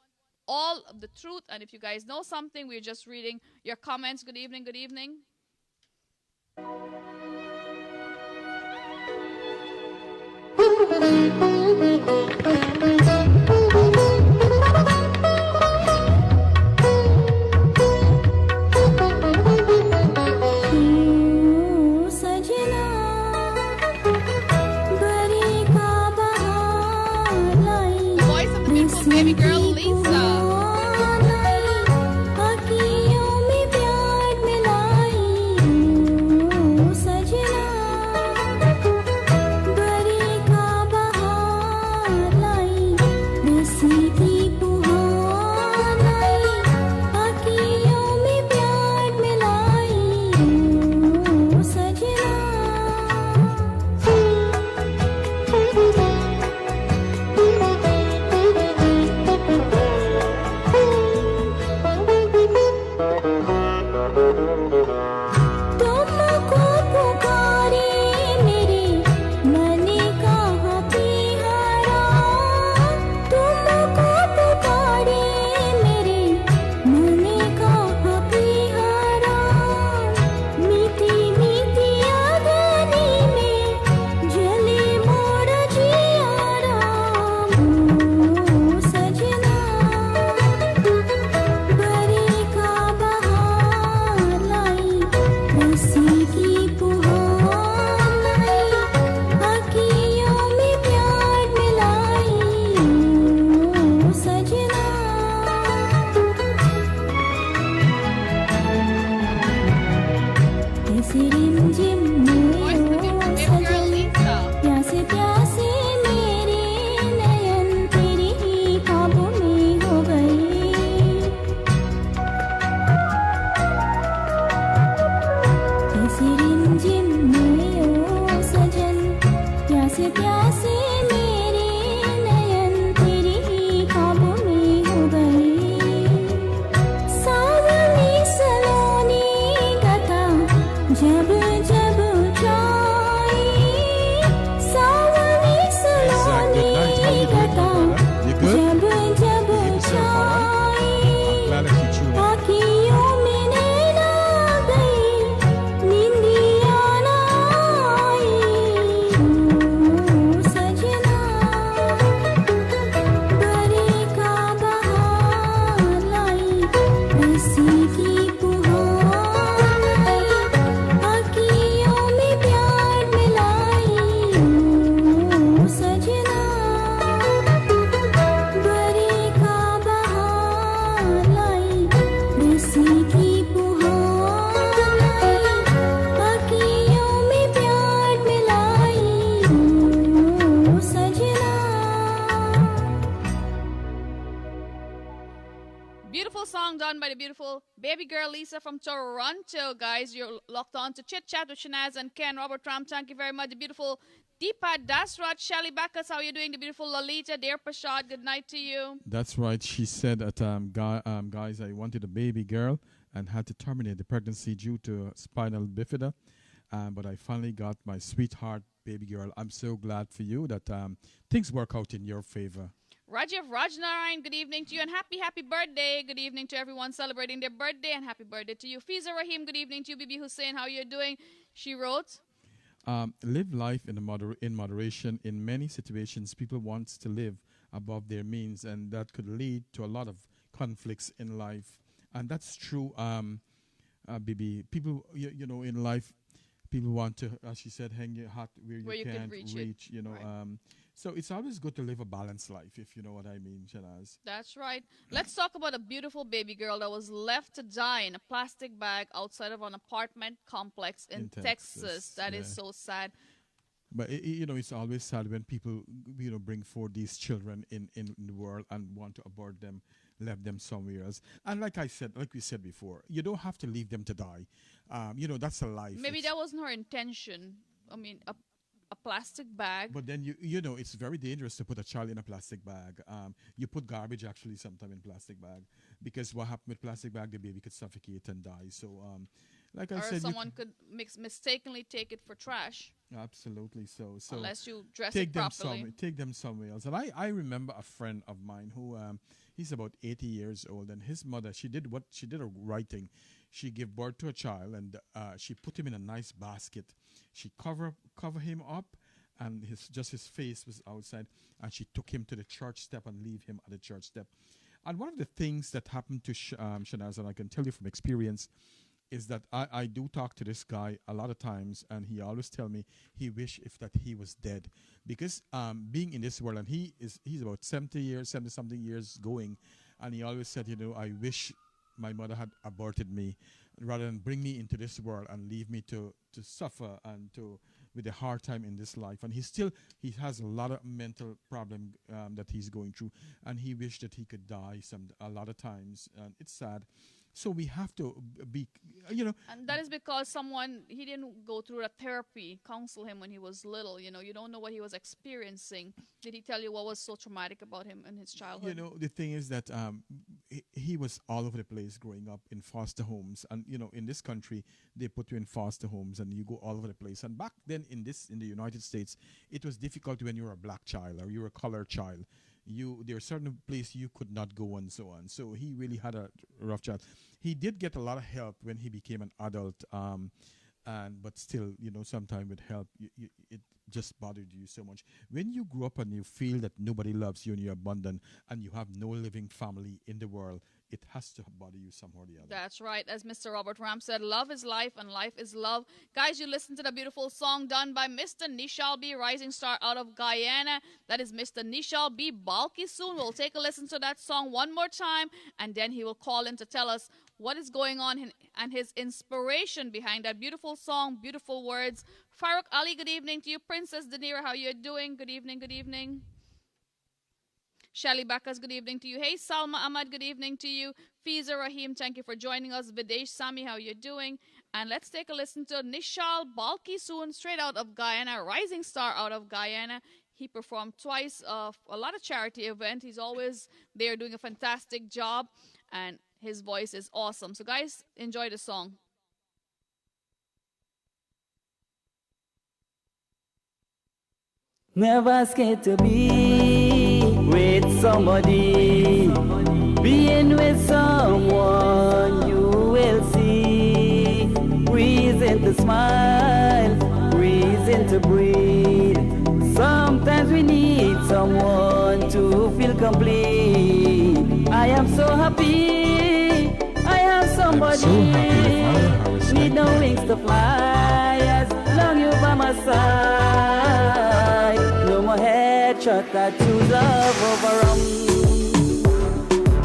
all of the truth. And if you guys know something, we're just reading your comments. Good evening, good evening. Baby girl Lisa. done by the beautiful baby girl Lisa from Toronto. Guys, you're locked on to Chit Chat with Shanaz and Ken. Robert Ram, thank you very much. The beautiful Deepa Dasrat, Shelly Backus, how are you doing? The beautiful Lolita, dear Prashad, good night to you. That's right. She said that, guys, I wanted a baby girl and had to terminate the pregnancy due to spinal bifida. But I finally got my sweetheart baby girl. I'm so glad for you that things work out in your favor. Rajiv Rajnarayan, good evening to you and happy birthday. Good evening to everyone celebrating their birthday and happy birthday to you. Fiza Rahim, good evening to you. Bibi Hussein, how are you doing? She wrote, live life in moderation. In many situations, people want to live above their means, and that could lead to a lot of conflicts in life. And that's true, Bibi. People, you know, in life, people want to, as she said, hang your hat where you can't reach, you know. Right. So it's always good to live a balanced life, if you know what I mean, Shanaz. That's right. Let's talk about a beautiful baby girl that was left to die in a plastic bag outside of an apartment complex in Texas. That is so sad. But, you know, it's always sad when people, you know, bring forth these children in the world and want to abort them, left them somewhere else. And like we said before, you don't have to leave them to die. You know, that's a life. Maybe that wasn't her intention. I mean, a plastic bag. But then, you know, it's very dangerous to put a child in a plastic bag. You put garbage actually sometime in plastic bag. Because what happened with plastic bag, the baby could suffocate and die. So, like I said... Or someone could mistakenly take it for trash. Absolutely. So unless you dress it properly. Take them somewhere else. And I remember a friend of mine who, he's about 80 years old. And his mother, she did a right thing. She gave birth to a child and she put him in a nice basket. She cover him up and his face was outside. And she took him to the church step and leave him at the church step. And one of the things that happened to Shanaz, and I can tell you from experience, is that I do talk to this guy a lot of times, and he always tell me he wish that he was dead, because being in this world, and he's about 70-something years going, and he always said, you know, I wish my mother had aborted me rather than bring me into this world and leave me to suffer and with a hard time in this life. And he has a lot of mental problem that he's going through, and he wished that he could die a lot of times, and it's sad. So we have to be, you know. And that is because he didn't go through a therapy, counsel him when he was little. You know, you don't know what he was experiencing. Did he tell you what was so traumatic about him in his childhood? You know, the thing is that he was all over the place growing up in foster homes. And, you know, in this country, they put you in foster homes and you go all over the place. And back then in the United States, it was difficult when you were a black child or you were a colored child. There are certain places you could not go and so on. So he really had a rough child. He did get a lot of help when he became an adult, but still, you know, sometimes with help, it just bothered you so much. When you grow up and you feel that nobody loves you and you're abandoned and you have no living family in the world, it has to bother you somehow or the other. That's right. As Mr. Robert Ram said, love is life and life is love. Guys, you listen to the beautiful song done by Mr. Nishal B, rising star out of Guyana. That is Mr. Nishal B. Balki soon. We'll take a listen to that song one more time, and then he will call in to tell us what is going on and his inspiration behind that beautiful song, beautiful words. Farooq Ali, good evening to you. Princess Danira, how you doing? Good evening, good evening. Shelly Backus, good evening to you. Hey, Salma Ahmad, good evening to you. Fiza Rahim, thank you for joining us. Videsh Sami, how you doing? And let's take a listen to Nishal Balki soon, straight out of Guyana, rising star out of Guyana. He performed twice a lot of charity events. He's always there doing a fantastic job, and his voice is awesome. So, guys, enjoy the song. Never scared to be with somebody. Being with someone you will see. Reason to smile, reason to breathe. Sometimes we need someone to feel complete. I am so happy, I have somebody. Need no wings to fly, as long you by my side. No more headshot, I choose love over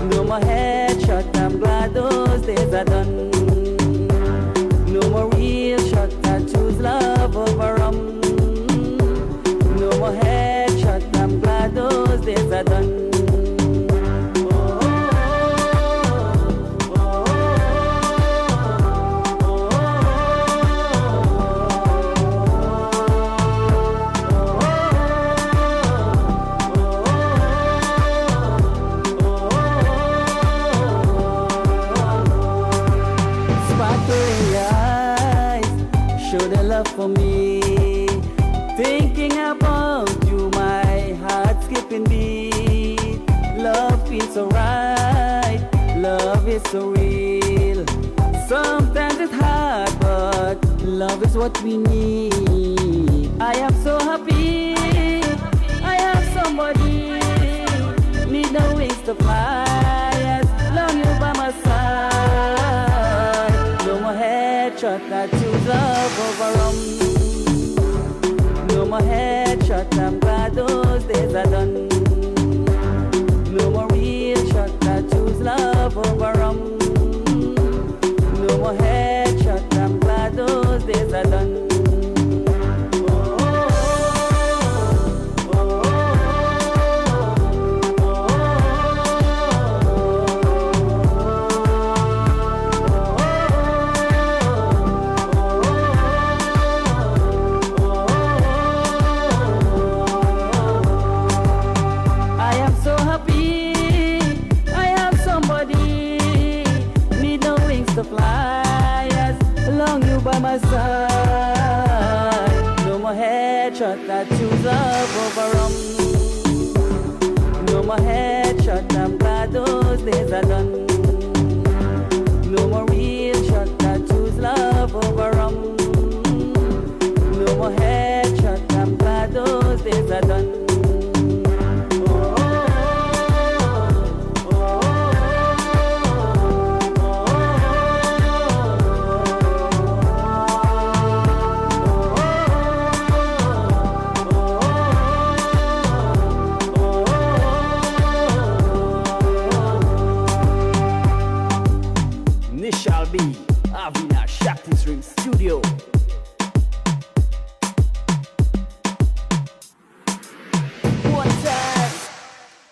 No more headshot, I'm glad those days are done. No more real shot, I choose love over No more headshot, I'm glad those days are done. Oh, oh, oh, Love is what we need. I am so happy. I have somebody. Need no wings to fly. As long you by my side. No more headshot. I choose love over rum. No more headshot. I'm glad those days are done. No more real shot. I choose love over rum. No more headshot. I'm glad those days are done. To fly as long you by my side. No more headshot, I choose love over rum. No more headshot, I'm glad those days are done. No more real shot, I choose love over rum. No more headshot, I'm glad those days are done. Avina Shakti's Ring Studio. One time.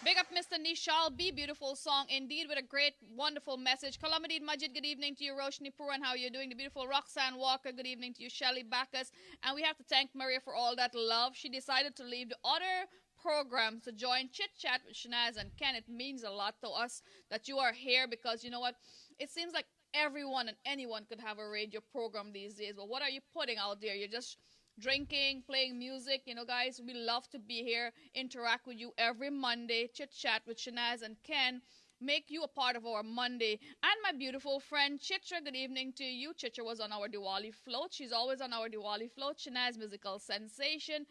Big up Mr. Nishal B. Beautiful song indeed with a great, wonderful message. Kalamadid Majid, good evening to you. Roshni Puran, how are you doing? The beautiful Roxanne Walker, good evening to you. Shelly Backus. And we have to thank Maria for all that love. She decided to leave the other programs to join Chit Chat with Shanaz and Ken. It means a lot to us that you are here because you know what? It seems like everyone and anyone could have a radio program these days, but what are you putting out there? You're just drinking, playing music. You know, guys, we love to be here, interact with you every Monday, Chit Chat with Shanaz and Ken, make you a part of our Monday. And my beautiful friend Chitra, good evening to you. Chitra was on our Diwali float. She's always on our Diwali float. Shanaz, musical sensation.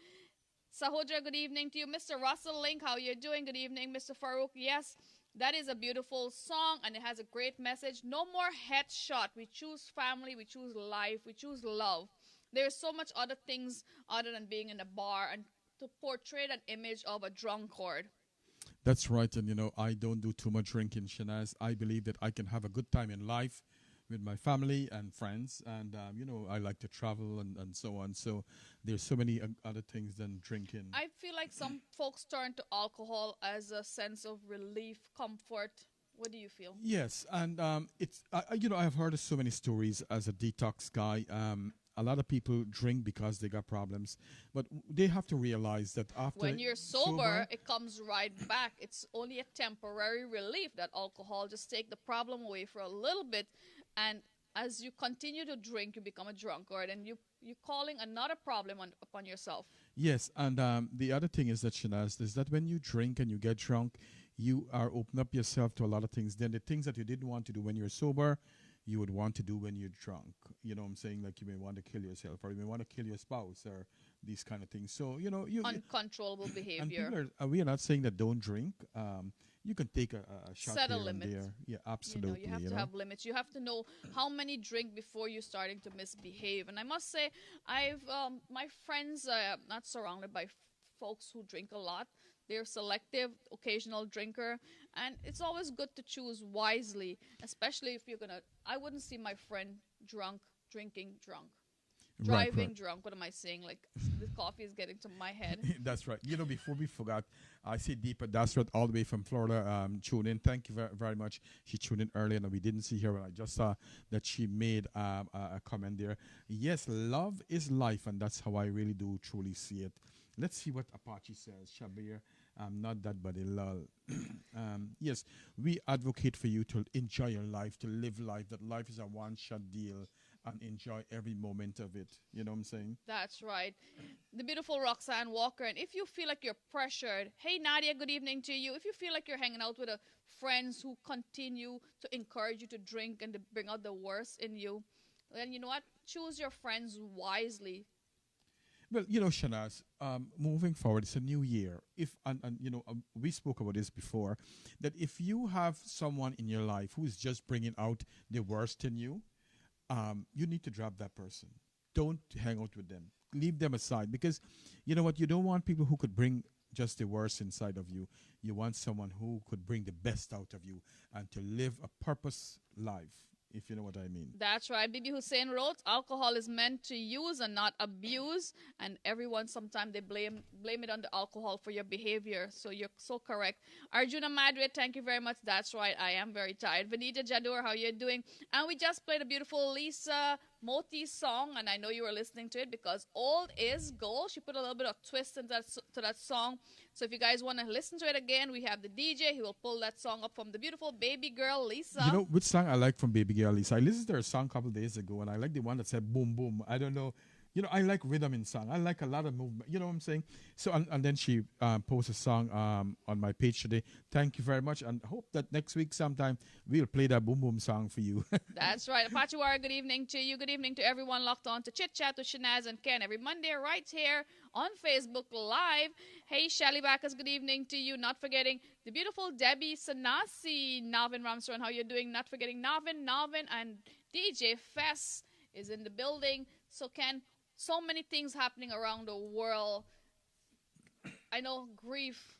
Sahodra, good evening to you. Mr. Russell Link, how you doing? Good evening, Mr. Farouk. Yes, that is a beautiful song, and it has a great message. No more headshot. We choose family, we choose life, we choose love. There's so much other things other than being in a bar and to portray that image of a drunkard. That's right, and you know, I don't do too much drinking, Shanaz. I believe that I can have a good time in life with my family and friends, and you know, I like to travel and so on. So there's so many other things than drinking. I feel like some folks turn to alcohol as a sense of relief, comfort. What do you feel? Yes, and it's you know, I've heard of so many stories as a detox guy. A lot of people drink because they got problems, but they have to realize that after when you're sober, it comes right back. It's only a temporary relief. That alcohol just take the problem away for a little bit, and as you continue to drink, you become a drunkard, and you're calling another problem upon yourself. Yes, and the other thing is that, Shanaz, is that when you drink and you get drunk, you are open up yourself to a lot of things. Then the things that you didn't want to do when you're sober, you would want to do when you're drunk. You know what I'm saying? Like you may want to kill yourself, or you may want to kill your spouse, or these kind of things. So, you know, uncontrollable behavior. And people we are not saying that don't drink. You can take a shot Set a here limit. and there. Yeah, absolutely. You have to have limits. You have to know how many drink before you're starting to misbehave. And I must say, I've my friends not surrounded by folks who drink a lot. They're selective, occasional drinker, and it's always good to choose wisely, especially if you're gonna. I wouldn't see my friend drinking drunk. Driving drunk. What am I saying? Like, the coffee is getting to my head. That's right. You know, before we forgot, I see Deepa Dasrat all the way from Florida tune in. Thank you very, very much. She tuned in earlier, and we didn't see her. I just saw that she made a comment there. Yes, love is life, and that's how I really do truly see it. Let's see what Apache says. Shabir, not that, but a lull. Yes, we advocate for you to enjoy your life, to live life, that life is a one-shot deal, and enjoy every moment of it. You know what I'm saying? That's right. The beautiful Roxanne Walker. And if you feel like you're pressured, hey, Nadia, good evening to you. If you feel like you're hanging out with friends who continue to encourage you to drink and to bring out the worst in you, then you know what? Choose your friends wisely. Well, Shanaz, moving forward, it's a new year. If and we spoke about this before, that if you have someone in your life who is just bringing out the worst in you, you need to drop that person. Don't hang out with them. Leave them aside because, you know what? You don't want people who could bring just the worst inside of you. You want someone who could bring the best out of you and to live a purpose life. If you know what I mean. That's right. Bibi Hussein wrote, alcohol is meant to use and not abuse. And everyone, sometimes they blame it on the alcohol for your behavior. So you're so correct. Arjuna Madre, thank you very much. That's right. I am very tired. Vanita Jadur, how you doing? And we just played a beautiful Lisa Moti song. And I know you were listening to it because old is gold. She put a little bit of twist into that song. So if you guys want to listen to it again, we have the DJ. He will pull that song up from the beautiful baby girl, Lisa. You know which song I like from Baby Girl, Lisa? I listened to her song a couple of days ago, and I like the one that said boom, boom. I don't know. I like rhythm in song. I like a lot of movement. You know what I'm saying? So, and then she posted a song on my page today. Thank you very much, and hope that next week sometime we'll play that boom, boom song for you. That's right. Apachiwara, good evening to you. Good evening to everyone locked on to Chit Chat with Shanaz and Ken every Monday right here on Facebook Live. Hey, Shelly Backus, good evening to you. Not forgetting the beautiful Debbie Sanasi, Navin Ramsron, how you doing? Not forgetting Navin, and DJ Fess is in the building. So, Ken, so many things happening around the world. I know grief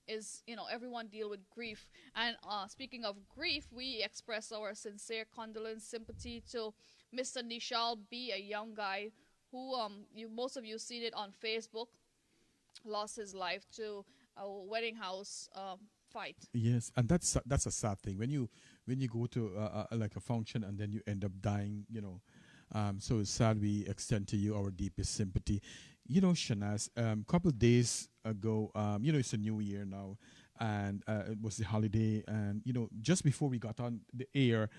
is, everyone deal with grief. And speaking of grief, we express our sincere condolence, sympathy to Mr. Nishal B., a young guy who, most of you seen it on Facebook, lost his life to a wedding house fight. Yes, and that's a sad thing when you go to like a function and then you end up dying. So it's sad. We extend to you our deepest sympathy. Shanaz, a couple of days ago, it's a new year now, and it was the holiday, and just before we got on the air,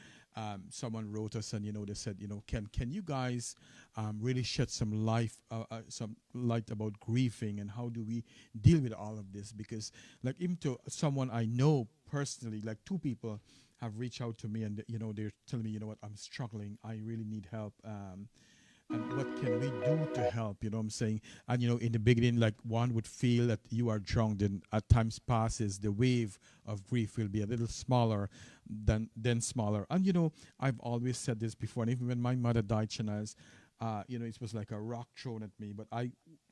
someone wrote us, and they said, can you guys really shed some light about grieving, and how do we deal with all of this? Because like even to someone I know personally, like two people have reached out to me, and they're telling me, what, I'm struggling, I really need help, and what can we do to help? You know what I'm saying? And in the beginning, like one would feel that you are drowned, and at times passes, the wave of grief will be a little smaller than smaller. And I've always said this before, and even when my mother died, Shanaz, it was like a rock thrown at me. But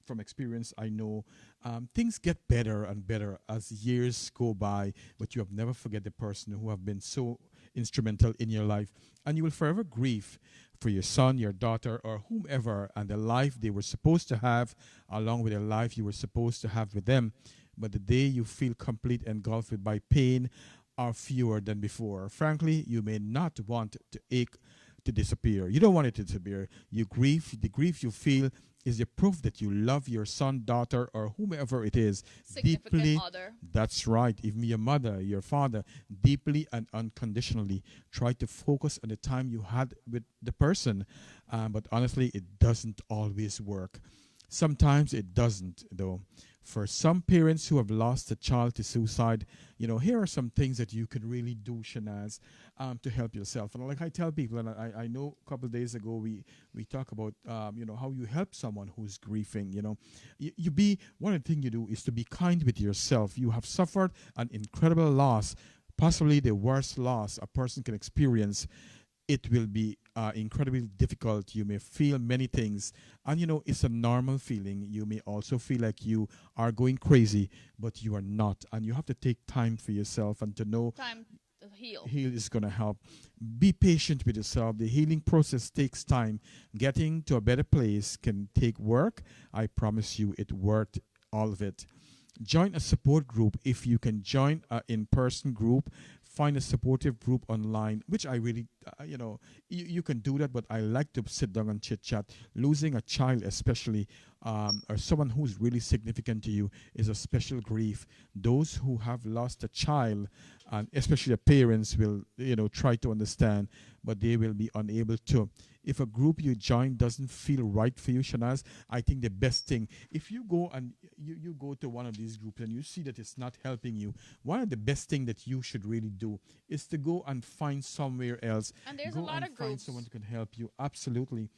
from experience, I know things get better and better as years go by, but you have never forget the person who have been so instrumental in your life, and you will forever grieve for your son, your daughter, or whomever, and the life they were supposed to have, along with the life you were supposed to have with them. But the day you feel complete, engulfed by pain, are fewer than before. Frankly, you may not want to ache to disappear. You don't want it to disappear. You grieve. The grief you feel is the proof that you love your son, daughter, or whomever it is deeply. Other. That's right. Even your mother, your father, deeply and unconditionally. Try to focus on the time you had with the person. But honestly, it doesn't always work. Sometimes it doesn't, though. For some parents who have lost a child to suicide, here are some things that you can really do, Shanaz, to help yourself. And like I tell people, and I know a couple of days ago we talk about, how you help someone who's grieving. One of the things you do is to be kind with yourself. You have suffered an incredible loss, possibly the worst loss a person can experience. It will be incredibly difficult. You may feel many things, and it's a normal feeling. You may also feel like you are going crazy, but you are not, and you have to take time for yourself and to know Time to heal. Heal is going to help. Be patient with yourself. The healing process takes time. Getting to a better place can take work. I promise you it worth all of it. Join a support group. If you can join an in-person group, find a supportive group online, which I really, you can do that, but I like to sit down and chit-chat. Losing a child especially or someone who's really significant to you is a special grief. Those who have lost a child, and especially the parents, will try to understand, but they will be unable to. If a group you join doesn't feel right for you, Shanaz, I think the best thing, if you go and you go to one of these groups and you see that it's not helping you, one of the best thing that you should really do is to go and find somewhere else. And there's go a lot and of find groups. someone who can help you. Absolutely.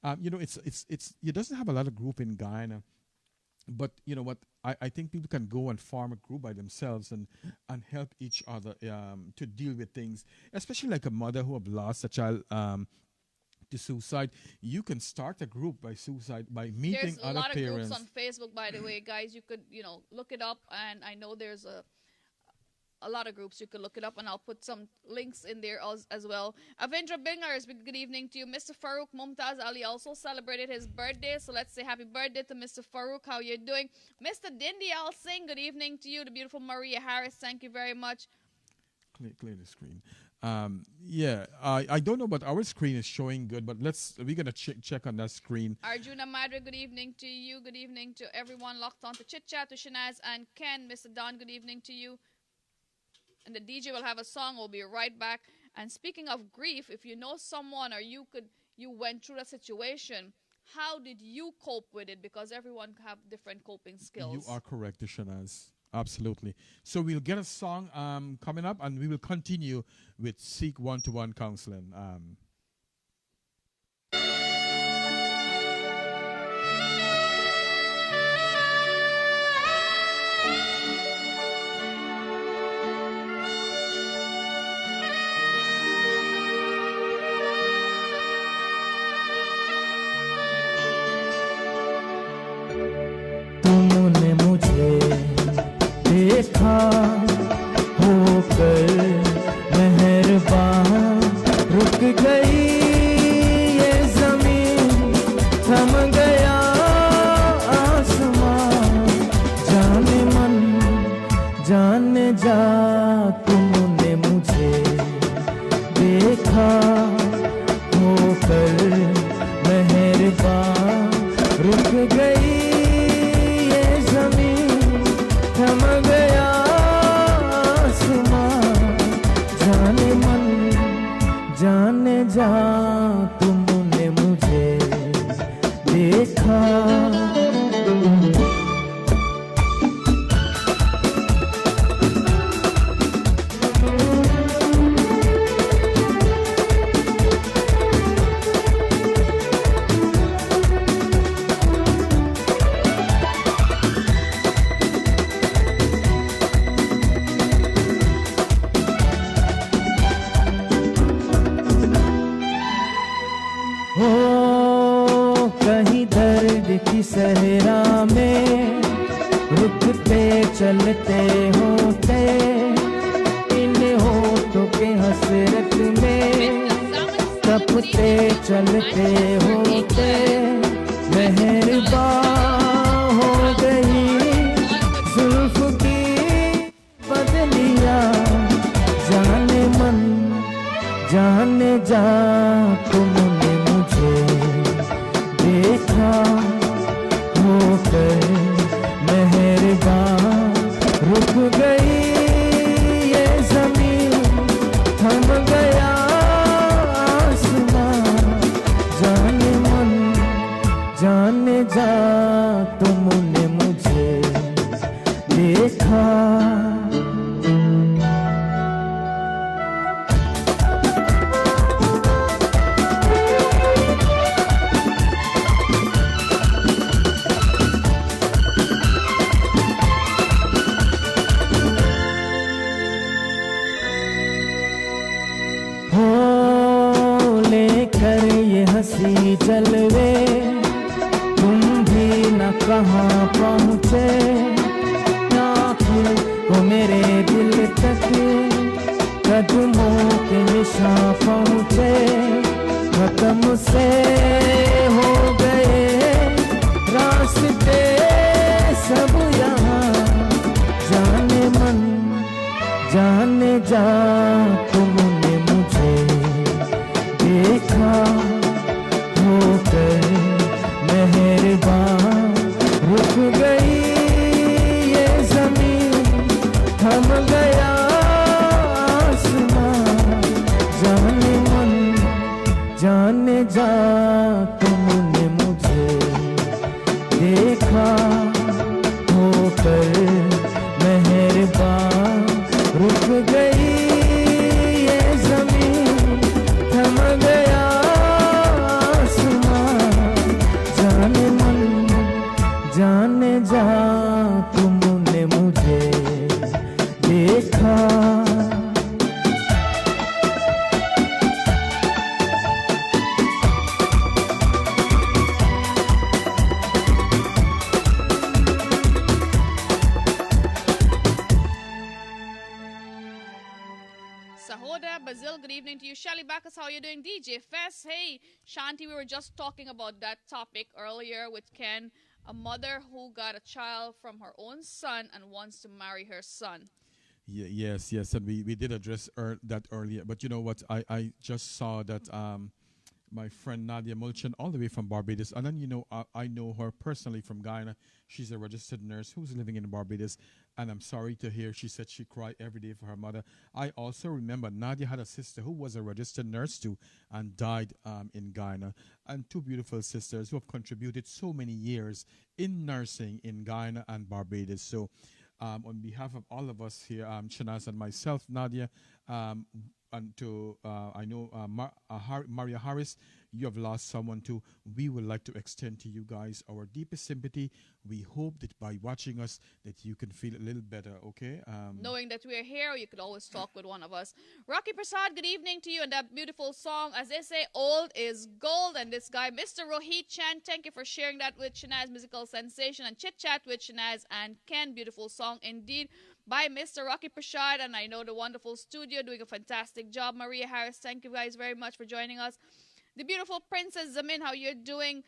It doesn't have a lot of group in Guyana, but you know what? I think people can go and form a group by themselves and help each other to deal with things, especially like a mother who have lost a child to suicide. You can start a group by suicide by meeting There's other a lot parents. of groups on Facebook, by the way, guys. You could, look it up, and I know there's a lot of groups. You could look it up, and I'll put some links in there as well. Avendra Bingers, good evening to you. Mr. Farouk Mumtaz Ali also celebrated his birthday, so let's say happy birthday to Mr. Farouk. How you doing? Mr. Dindi Al Singh, good evening to you. The beautiful Maria Harris, thank you very much. Clear the screen. I don't know, but our screen is showing good, but we're gonna check on that screen. Arjuna Madre, good evening to you. Good evening to everyone locked on to Chit Chat, to Shanaz and Ken. Mr. Don, good evening to you. And the DJ will have a song. We'll be right back. And speaking of grief, if you know someone or you went through a situation, how did you cope with it? Because everyone have different coping skills. You are correct, Shanaz. Absolutely. So we'll get a song coming up, and we will continue with Seek One-to-One Counseling. तुमने मुझे देखा होकर मेहरबान, रुक गई ये ज़मीन, थम गया आसमान, जाने मन जाने जा, तुमने मुझे देखा होकर मेहरबान, रुक गई थम गया आसमान, जाने मन जाने जा, तुमने मुझे देखा। की सहरा में रुकते चलते होते, इन होठों के हसरत में तपते चलते होते, मेहरबान हो गई जुल्फ की बदलियां, जाने मन जाने जा, तुमने मुझे देखा होकर मेहरबान, रुक गई ये ज़मीन, थम गया आसमान, जाने मन जाने जा, तुमने मुझे देखा। हंसी जलवे तुम भी न कहाँ पहुँचे, आँखों को मेरे दिल तक कदमों के निशान पहुँचे, खत्म से हो गए रास्ते सब यहाँ, जाने मन जाने जा, तुमने मुझे देखा होकर मेहरबान, देखा होकर मेहरबान रुक गई ये जमीन थम गया आसमां जाने मन जाने जा तुमने मुझे देखा Sahoda Bazil, good evening to you. Shelly Backus, how are you doing? DJ Fess, hey. Shanti, we were just talking about that topic earlier with Ken. A mother who got a child from her own son and wants to marry her son. Yes, and we did address that earlier. But you know what? I just saw that my friend Nadia Mulchan, all the way from Barbados. And then, you know, I know her personally from Guyana. She's a registered nurse who's living in Barbados. And I'm sorry to hear she said she cried every day for her mother. I also remember Nadia had a sister who was a registered nurse too and died in Guyana. And two beautiful sisters who have contributed so many years in nursing in Guyana and Barbados. So on behalf of all of us here, Shanaz and myself, Nadia, and to I know Maria Harris, you have lost someone too. We would like to extend to you guys our deepest sympathy. We hope that by watching us that you can feel a little better, okay? Knowing that we're here, you could always talk with one of us. Rocky Prasad, good evening to you, and that beautiful song, as they say, old is gold. And this guy, Mr. Rohit Chan, thank you for sharing that with Shanaz Musical Sensation and Chit Chat with Shanaz and Ken. Beautiful song indeed by Mr. Rocky Prasad, and I know the wonderful studio doing a fantastic job. Maria Harris, thank you guys very much for joining us. The beautiful Princess Zamin, how you're doing?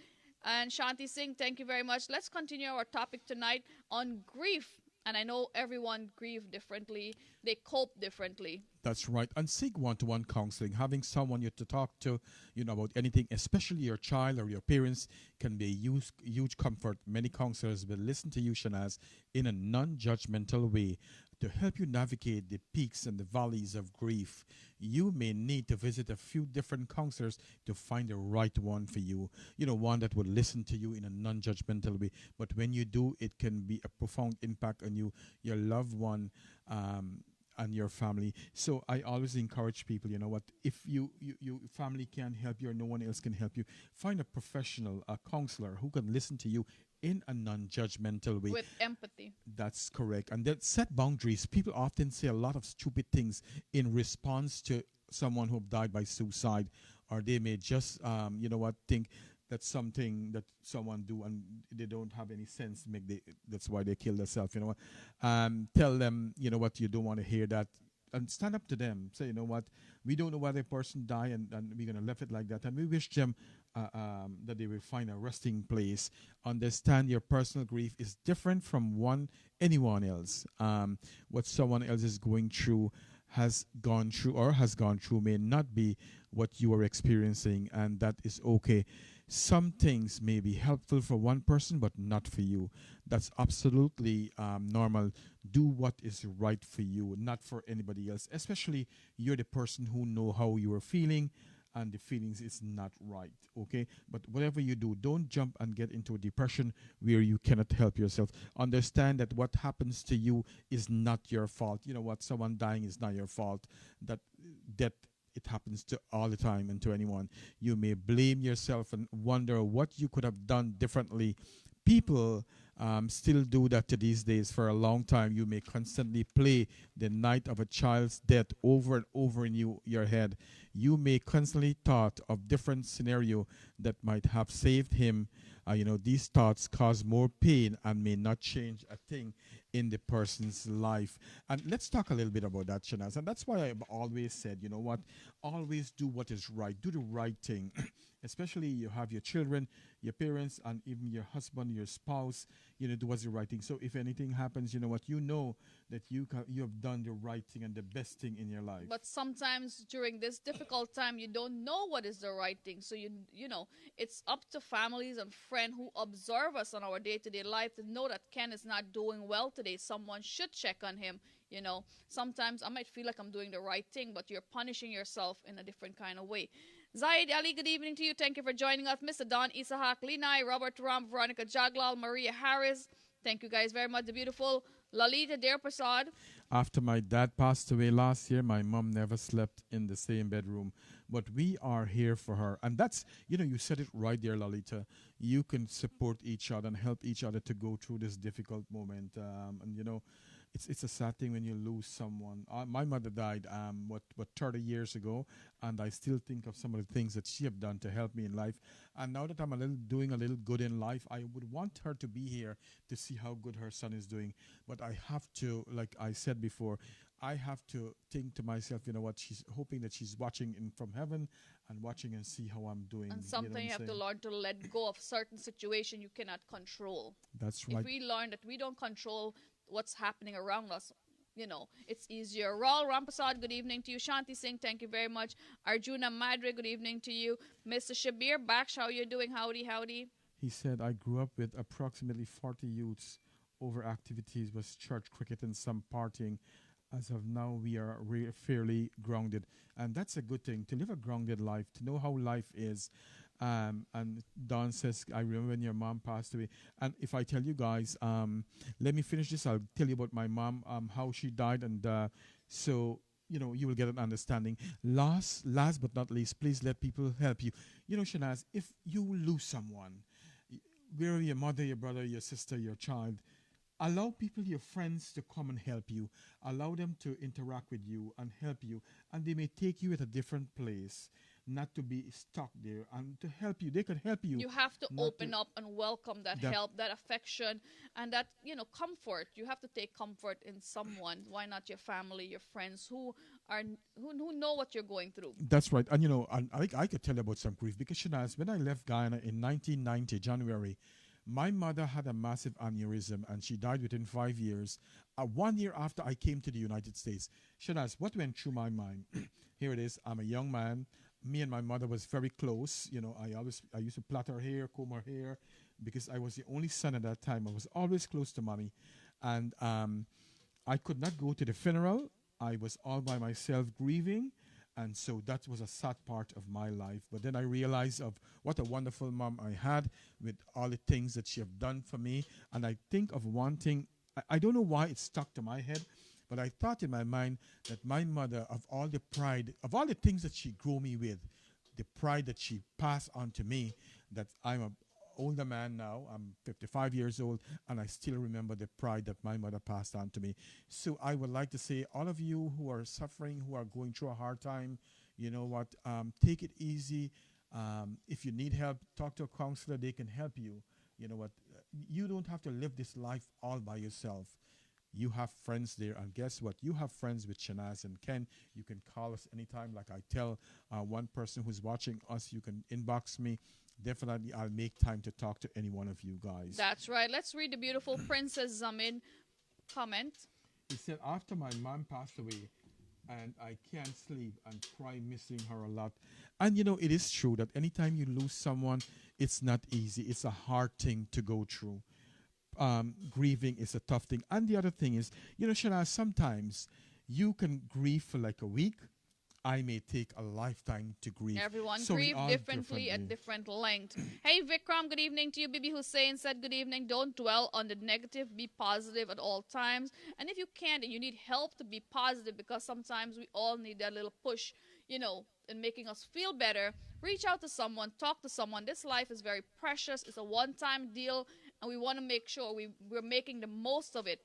And Shanti Singh, thank you very much. Let's continue our topic tonight on grief. And I know everyone grieves differently. They cope differently. That's right. And seek one-to-one counseling. Having someone you to talk to, you know, about anything, especially your child or your parents, can be a huge comfort. Many counselors will listen to you, Shanaz, in a non-judgmental way to help you navigate the peaks and the valleys of grief. You may need to visit a few different counselors to find the right one for you. You know, one that will listen to you in a non-judgmental way. But when you do, it can be a profound impact on you, your loved one, and your family. So I always encourage people, you know what, if your family can't help you or no one else can help you, find a professional, a counselor who can listen to you in a non-judgmental way. With empathy. That's correct. And then set boundaries. People often say a lot of stupid things in response to someone who died by suicide, or they may just, you know what, think that's something that someone do and they don't have any sense. That's why they kill themselves, you know what. Tell them, you know what, you don't want to hear that. And stand up to them. Say, you know what, we don't know why the person died, and we're going to leave it like that. And we wish them that they will find a resting place. Understand your personal grief is different from anyone else. What someone else is going through, has gone through may not be what you are experiencing, and that is okay. Some things may be helpful for one person but not for you. That's absolutely normal. Do what is right for you, not for anybody else. Especially you're the person who know how you are feeling, and the feelings is not right, okay? But whatever you do, don't jump and get into a depression where you cannot help yourself. Understand that what happens to you is not your fault. You know what? Someone dying is not your fault. That it happens to all the time and to anyone. You may blame yourself and wonder what you could have done differently. People still do that to these days. For a long time, you may constantly play the night of a child's death over and over in your head. You may constantly thought of different scenario that might have saved him. These thoughts cause more pain and may not change a thing in the person's life. And let's talk a little bit about that, Shanaz. And that's why I've always said, you know what, always do what is right. Do the right thing. Especially you have your children, your parents, and even your husband, your spouse, do what's the right thing. So if anything happens, you know what, you know that you have done the right thing and the best thing in your life. But sometimes during this difficult time, you don't know what is the right thing. So, it's up to families and friends who observe us on our day-to-day life to know that Ken is not doing well today. Someone should check on him. Sometimes I might feel like I'm doing the right thing, but you're punishing yourself in a different kind of way. Zaid Ali, good evening to you. Thank you for joining us. Mr. Don Isahak, Linai, Robert Ram, Veronica Jaglal, Maria Harris. Thank you guys very much. The beautiful Lalita Dear Prasad. After my dad passed away last year, my mom never slept in the same bedroom. But we are here for her. And that's, you said it right there, Lalita. You can support each other and help each other to go through this difficult moment. It's a sad thing when you lose someone. My mother died, 30 years ago, and I still think of some of the things that she have done to help me in life. And now that I'm doing a little good in life, I would want her to be here to see how good her son is doing. But I have to, like I said before, I have to think to myself, she's hoping that she's watching from heaven and watching and see how I'm doing. And sometimes you have to learn to let go of certain situation you cannot control. That's right. If we learn that we don't control what's happening around us, it's easier. Raul Rampasad, good evening to you. Shanti Singh, thank you very much. Arjuna Madre, good evening to you. Mr. Shabir Baksh, how are you doing? Howdy, howdy. He said, I grew up with approximately 40 youths. Over activities was church, cricket, and some partying. As of now, we are fairly grounded. And that's a good thing, to live a grounded life, to know how life is. And Don says, I remember when your mom passed away. And if I tell you guys, let me finish this. I'll tell you about my mom, how she died. And so, you will get an understanding. Last but not least, please let people help you. Shanaz, if you lose someone, whether your mother, your brother, your sister, your child, allow people, your friends, to come and help you. Allow them to interact with you and help you. And they may take you at a different place, not to be stuck there, and to help you. They can help you. You have to open up and welcome that help, that affection, and that, comfort. You have to take comfort in someone. Why not your family, your friends who know what you're going through? That's right. And, I could tell you about some grief, because, Shanaz, when I left Guyana in 1990, January, my mother had a massive aneurysm and she died within 5 years. 1 year after I came to the United States. Shanaz, what went through my mind? Here it is. I'm a young man. Me and my mother was very close. I used to plait her hair, comb her hair, because I was the only son at that time. I was always close to mommy. And I could not go to the funeral. I was all by myself grieving. And so that was a sad part of my life. But then I realized of what a wonderful mom I had, with all the things that she have done for me. And I think of one thing, I don't know why it stuck to my head, but I thought in my mind that my mother, of all the pride, of all the things that she grew me with, the pride that she passed on to me, that I'm an older man now, I'm 55 years old, and I still remember the pride that my mother passed on to me. So I would like to say, all of you who are suffering, who are going through a hard time, take it easy. If you need help, talk to a counselor. They can help you. You don't have to live this life all by yourself. You have friends there, and guess what? You have friends with Shanaz and Ken. You can call us anytime. Like I tell one person who's watching us, you can inbox me. Definitely, I'll make time to talk to any one of you guys. That's right. Let's read the beautiful Princess Zamin comment. He said, after my mom passed away, and I can't sleep and cry missing her a lot. And, it is true that anytime you lose someone, it's not easy. It's a hard thing to go through. Grieving is a tough thing. And the other thing is, Shanaz, sometimes you can grieve for like a week. I may take a lifetime to grieve. Everyone grieve differently at different length. Hey, Vikram, good evening to you. Bibi Hussein said good evening. Don't dwell on the negative. Be positive at all times. And if you can't and you need help to be positive, because sometimes we all need that little push, in making us feel better, reach out to someone, talk to someone. This life is very precious. It's a one-time deal, and we want to make sure we're making the most of it.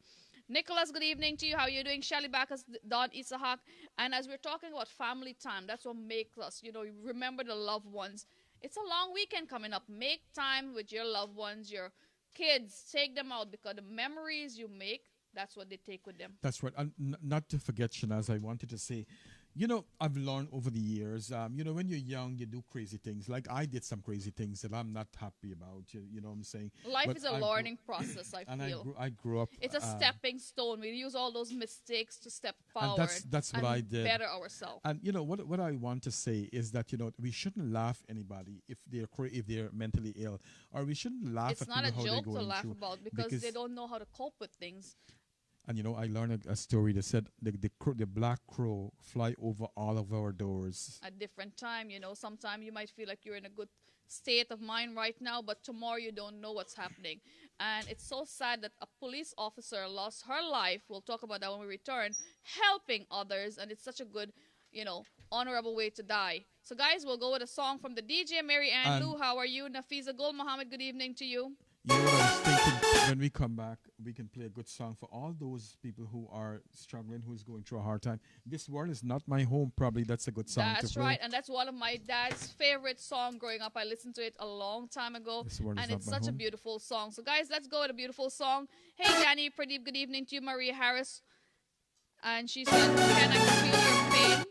Nicholas, good evening to you. How are you doing? Shelly Backus, Don Isahak. And as we're talking about family time, that's what makes us, remember the loved ones. It's a long weekend coming up. Make time with your loved ones, your kids. Take them out, because the memories you make, that's what they take with them. That's right. And not to forget, Shanaz, I wanted to say, I've learned over the years, when you're young, you do crazy things. Like I did some crazy things that I'm not happy about, you know what I'm saying? Life is a learning process, I feel. I grew up. It's a stepping stone. We use all those mistakes to step forward. And that's what I did. Better ourselves. And, what I want to say is that, we shouldn't laugh anybody if they're mentally ill. Or we shouldn't laugh at people how they're going through. It's not a joke to laugh about, because they don't know how to cope with things. And I learned a story that said the black crow fly over all of our doors. At different time, sometimes you might feel like you're in a good state of mind right now, but tomorrow you don't know what's happening. And it's so sad that a police officer lost her life. We'll talk about that when we return, helping others. And it's such a good, honorable way to die. So guys, we'll go with a song from the DJ. Mary Ann Lou, how are you? Nafiza Gul Muhammad, good evening to you. You know what I was thinking? When we come back, we can play a good song for all those people who are struggling, who's going through a hard time. This world is not my home. Probably that's a good song to play. That's right, and that's one of my dad's favorite songs growing up. I listened to it a long time ago, and it's such a beautiful song. So guys, let's go with a beautiful song. Hey, Danny, Pradeep, good evening to you. Maria Harris, and she said, "Can I feel your pain?"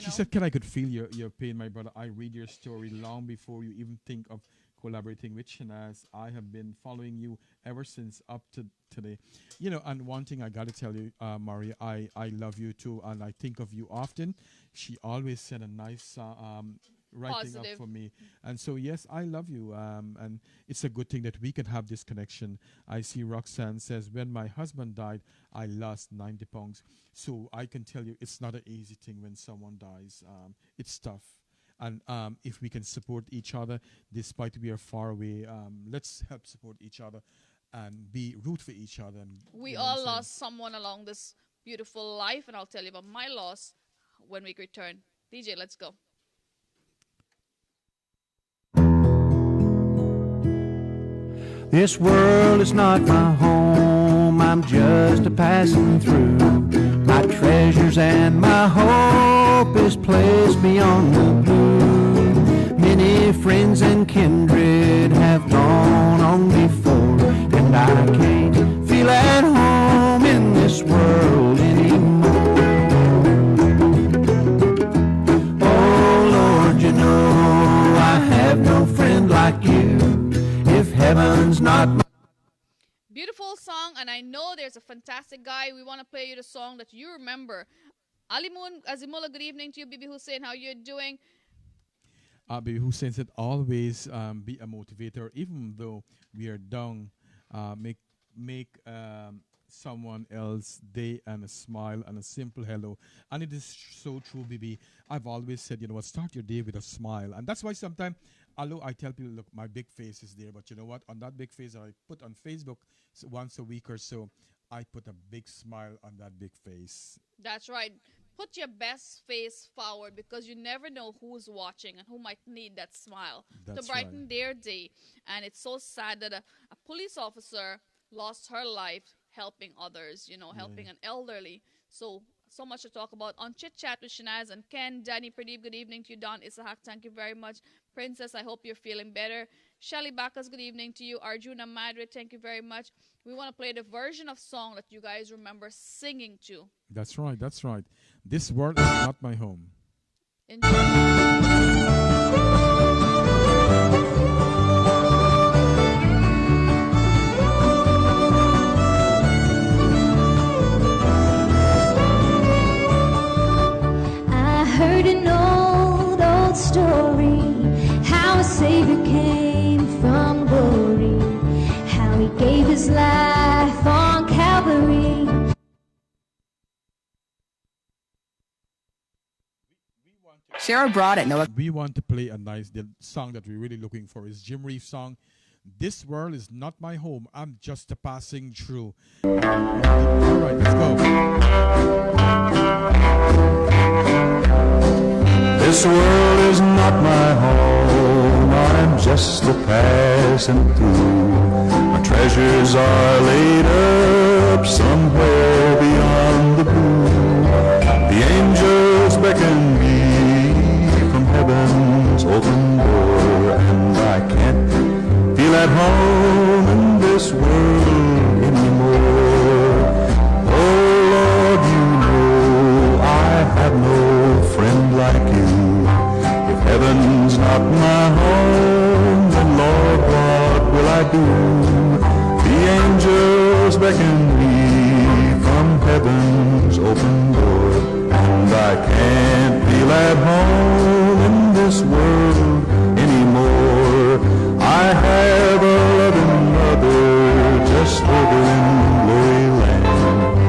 She said, "Can I could feel your pain, my brother? I read your story long before you even think of collaborating with Shanaz. I have been following you ever since up to today." And one thing I got to tell you, Maria, I love you too, and I think of you often. She always said a nice writing Positive. up for me. And so, yes, I love you. And it's a good thing that we can have this connection. I see Roxanne says, when my husband died, I lost 90 pounds. So I can tell you it's not an easy thing when someone dies. It's tough. And if we can support each other, despite we are far away, let's help support each other and be root for each other. And, we all lost someone along this beautiful life, and I'll tell you about my loss when we return. DJ, let's go. This world is not my home, I'm just a passing through. My treasures and my hope is placed beyond the blue. Many friends and kindred have gone on before, and I can't feel at home in this world anymore. Oh Lord, you know I have no friend like you. If heaven's not my... Beautiful song, and I know there's a fantastic guy. We want to play you the song that you remember. Alimun Azimullah, good evening to you. Bibi Hussein, how you doing? Bibi Hussein said, always be a motivator, even though we are down. Make someone else day and a smile and a simple hello. And it is so true, Bibi. I've always said, start your day with a smile. And that's why sometimes, although I tell people, look, my big face is there, but you know what? On that big face that I put on Facebook once a week or so, I put a big smile on that big face. That's right. Put your best face forward, because you never know who's watching and who might need that smile to brighten their day. And it's so sad that a police officer lost her life helping others, helping an elderly. So much to talk about on Chit Chat with Shanaz and Ken. Danny Pradeep, good evening to you. Don Isahak, thank you very much. Princess, I hope you're feeling better. Shelly Bacchus, good evening to you. Arjuna Madrid, thank you very much. We want to play the version of song that you guys remember singing to. That's right, that's right. This world is not my home. Enjoy. Heard an old story, how a Savior came from glory, how he gave his life on Calvary. Share abroad at Noah. We want to play the song that we're really looking for is Jim Reeves' song, This World Is Not My Home, I'm Just a Passing Through. All right, let's go. This world is not my home, I'm just a passing through. My treasures are laid up somewhere beyond the blue. The angels beckon me from heaven's open door, and I can't feel at home in this world anymore. Oh Lord, you know I have no friend like you. If heaven's not my home, then Lord, what will I do? The angels beckon me from heaven's open door, and I can't feel at home in this world anymore. I have a loving mother just over in glory land.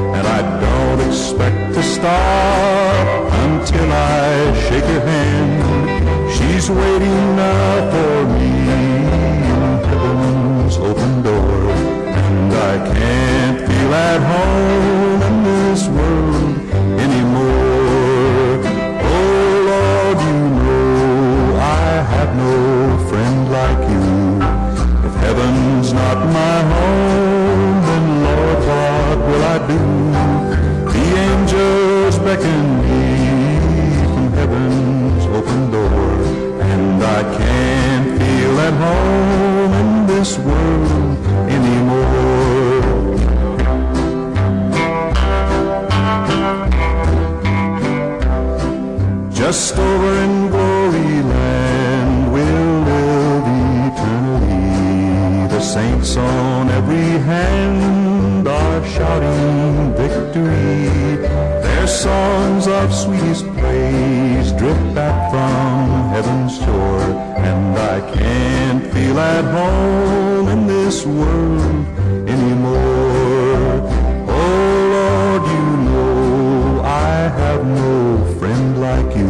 and are shouting victory. Their songs of sweetest praise drift back from heaven's shore, and I can't feel at home in this world anymore. Oh Lord, you know I have no friend like you.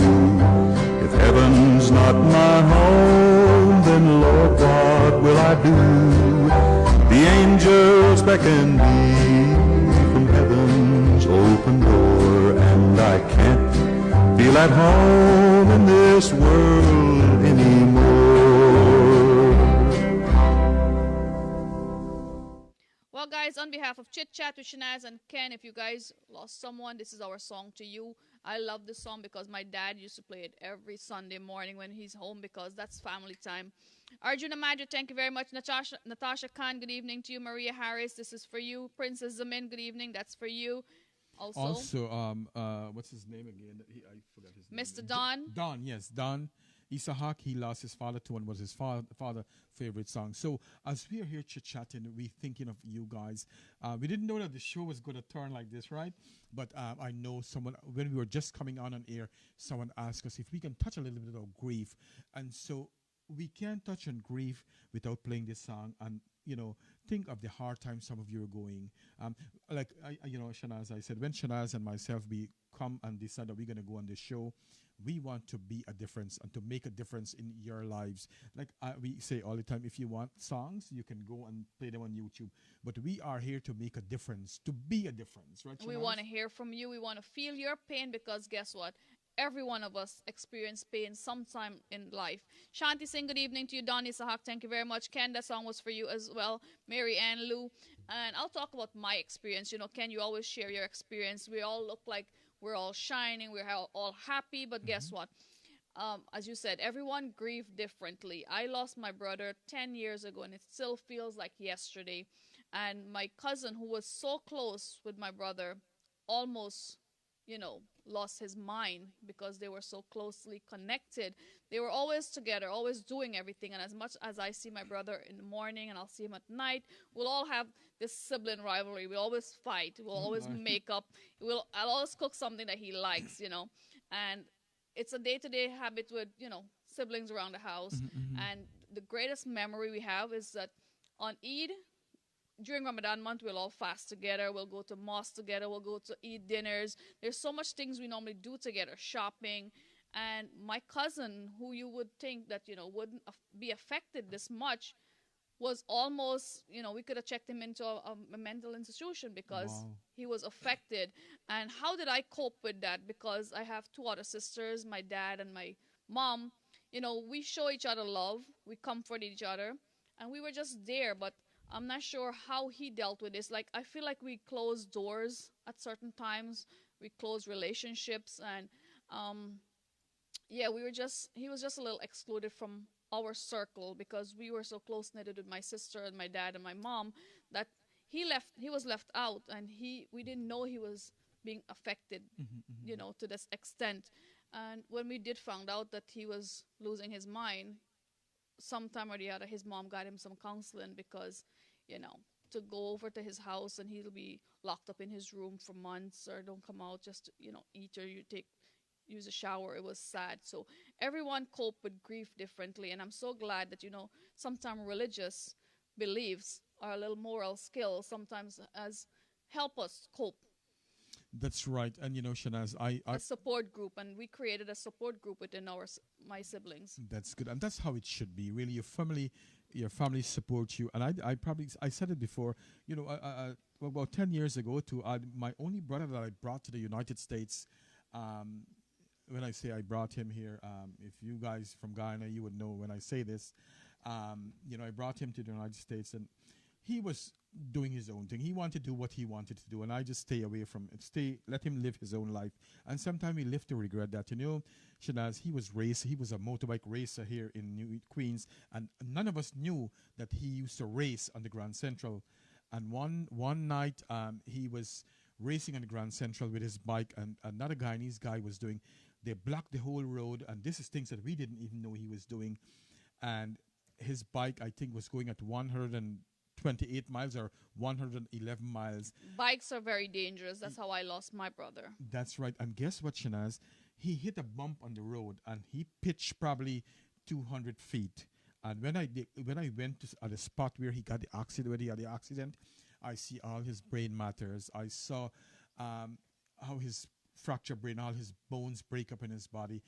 If heaven's not my home, then Lord, what will I do? The angels beckon me from heaven's open door, and I can't feel at home in this world anymore. Well, guys, on behalf of Chit Chat with Shanaz and Ken, if you guys lost someone, this is our song to you. I love this song because my dad used to play it every Sunday morning when he's home because that's family time. Arjuna Madra, thank you very much. Natasha Khan, good evening to you. Maria Harris, this is for you. Princess Zamin, good evening. That's for you. Also, what's his name again? I forgot his name. Mr. Don. Don, yes, Don Isahak. He lost his father to one was his father favorite song. So as we are here chit-chatting, we thinking of you guys. We didn't know that the show was going to turn like this, right? But I know someone, when we were just coming on air, someone asked us if we can touch a little bit of grief. And so we can't touch on grief without playing this song and, think of the hard times some of you are going. Shanaz, I said, when Shanaz and myself, we come and decide that we're going to go on this show, we want to be a difference and to make a difference in your lives. Like we say all the time, if you want songs, you can go and play them on YouTube. But we are here to make a difference, to be a difference, right, Shanaz? We want to hear from you. We want to feel your pain because guess what? Every one of us experience pain sometime in life. Shanti Singh, good evening to you. Donnie Sahak, thank you very much. Ken, that song was for you as well. Mary Ann Lou. And I'll talk about my experience. Ken, you always share your experience. We all look like we're all shining. We're all happy. But guess what? As you said, everyone grieved differently. I lost my brother 10 years ago, and it still feels like yesterday. And my cousin, who was so close with my brother, almost lost his mind because they were so closely connected. They were always together, always doing everything. And as much as I see my brother in the morning and I'll see him at night, we'll all have this sibling rivalry. We always fight. We'll always make up. I'll always cook something that he likes, And it's a day-to-day habit with, siblings around the house. And the greatest memory we have is that on Eid, during Ramadan month, we'll all fast together. We'll go to mosque together. We'll go to Eid dinners. There's so much things we normally do together, shopping. And my cousin, who you would think that, wouldn't be affected this much, was almost, we could have checked him into a mental institution because he was affected. And how did I cope with that? Because I have two other sisters, my dad and my mom. We show each other love. We comfort each other. And we were just there. But I'm not sure how he dealt with this. Like, I feel like we closed doors at certain times. We closed relationships. And, he was just a little excluded from our circle because we were so close-knitted with my sister and my dad and my mom that he was left out. And we didn't know he was being affected, to this extent. And when we did find out that he was losing his mind, sometime or the other, his mom got him some counseling because, to go over to his house and he'll be locked up in his room for months or don't come out just to, eat or use a shower. It was sad. So everyone coped with grief differently. And I'm so glad that, sometimes religious beliefs or a little moral skill sometimes help us cope. That's right. And Shanaz, a support group, and we created a support group within my siblings. That's good, and that's how it should be. Really, your family supports you. And I said it before. About 10 years ago, my only brother that I brought to the United States. When I say I brought him here, if you guys from Ghana, you would know when I say this. I brought him to the United States, and he was doing his own thing. He wanted to do what he wanted to do, and I just stay away from it. Let him live his own life. And sometimes we live to regret that. Shanaz, he was a motorbike racer here in Queens, and none of us knew that he used to race on the Grand Central. And one night, he was racing on the Grand Central with his bike, and another Guyanese guy was doing. They blocked the whole road, and this is things that we didn't even know he was doing. And his bike, I think, was going at 100 and 128 miles or 111 miles. Bikes are very dangerous. That's how I lost my brother. That's right. And guess what, Shanaz? He hit a bump on the road and he pitched probably 200 feet. And when I went to at the spot where he got the accident, where he had the accident, I see all his brain matters. I saw how his fractured brain, all his bones break up in his body.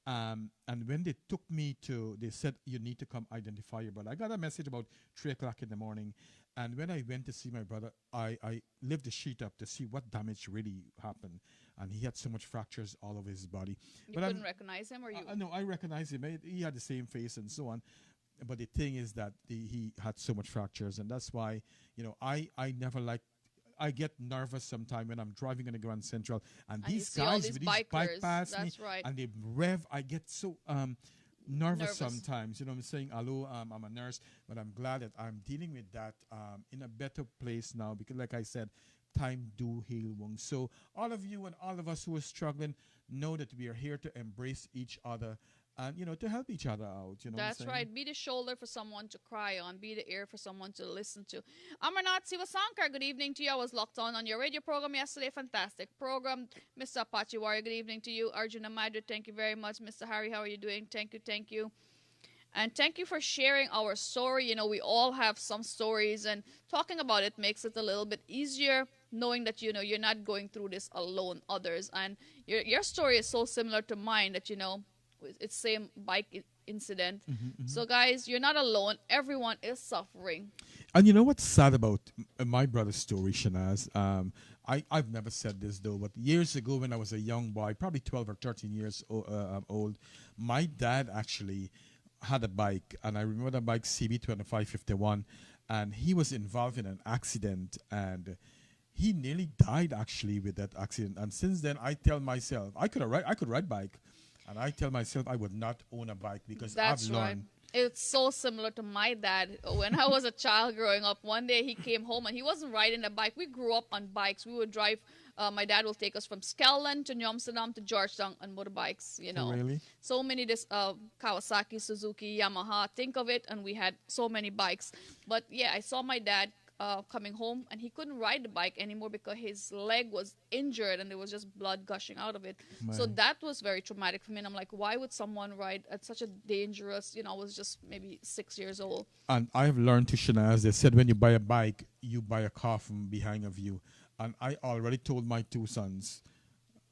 And when they took me they said, you need to come identify your brother. I got a message about 3 o'clock in the morning. And when I went to see my brother, I lifted the sheet up to see what damage really happened. And he had so much fractures all over his body. You couldn't recognize him, or you? No, I recognized him. He had the same face and so on. But the thing is that he had so much fractures. And that's why, I never I get nervous sometimes when I'm driving on the Grand Central. And these guys with these bike pass me. Right. And they rev. I get so nervous sometimes. I'm saying, hello, I'm a nurse. But I'm glad that I'm dealing with that in a better place now. Because like I said, time do heal wounds. So all of you and all of us who are struggling, know that we are here to embrace each other and, to help each other out. That's right. Be the shoulder for someone to cry on. Be the ear for someone to listen to. Amarnath Sivasankar, good evening to you. I was locked on your radio program yesterday. Fantastic program. Mr. Apache Warrior, good evening to you. Arjuna Madrid, thank you very much. Mr. Harry, how are you doing? Thank you. And thank you for sharing our story. We all have some stories, and talking about it makes it a little bit easier, knowing that, you're not going through this alone, others. And your story is so similar to mine that, it's same bike incident. So, guys, you're not alone. Everyone is suffering. And you know what's sad about my brother's story, Shanaz? I've never said this, though, but years ago when I was a young boy, probably 12 or 13 years old, my dad actually had a bike, and I remember the bike CB2551, and he was involved in an accident, and he nearly died actually with that accident. And since then, I tell myself I could ride bike, and I tell myself I would not own a bike because I've learned. It's so similar to my dad. When I was a child growing up, one day he came home and he wasn't riding a bike. We grew up on bikes. We would drive. My dad will take us from Skelland to New Amsterdam to Georgetown on motorbikes. Really? So many Kawasaki, Suzuki, Yamaha. Think of it, and we had so many bikes. But yeah, I saw my dad coming home, and he couldn't ride the bike anymore because his leg was injured and there was just blood gushing out of it. Man. So that was very traumatic for me. And I'm like, why would someone ride at such a dangerous, I was just maybe 6 years old. And I have learned to Shanaz, they said when you buy a bike, you buy a car from behind of you. And I already told my two sons,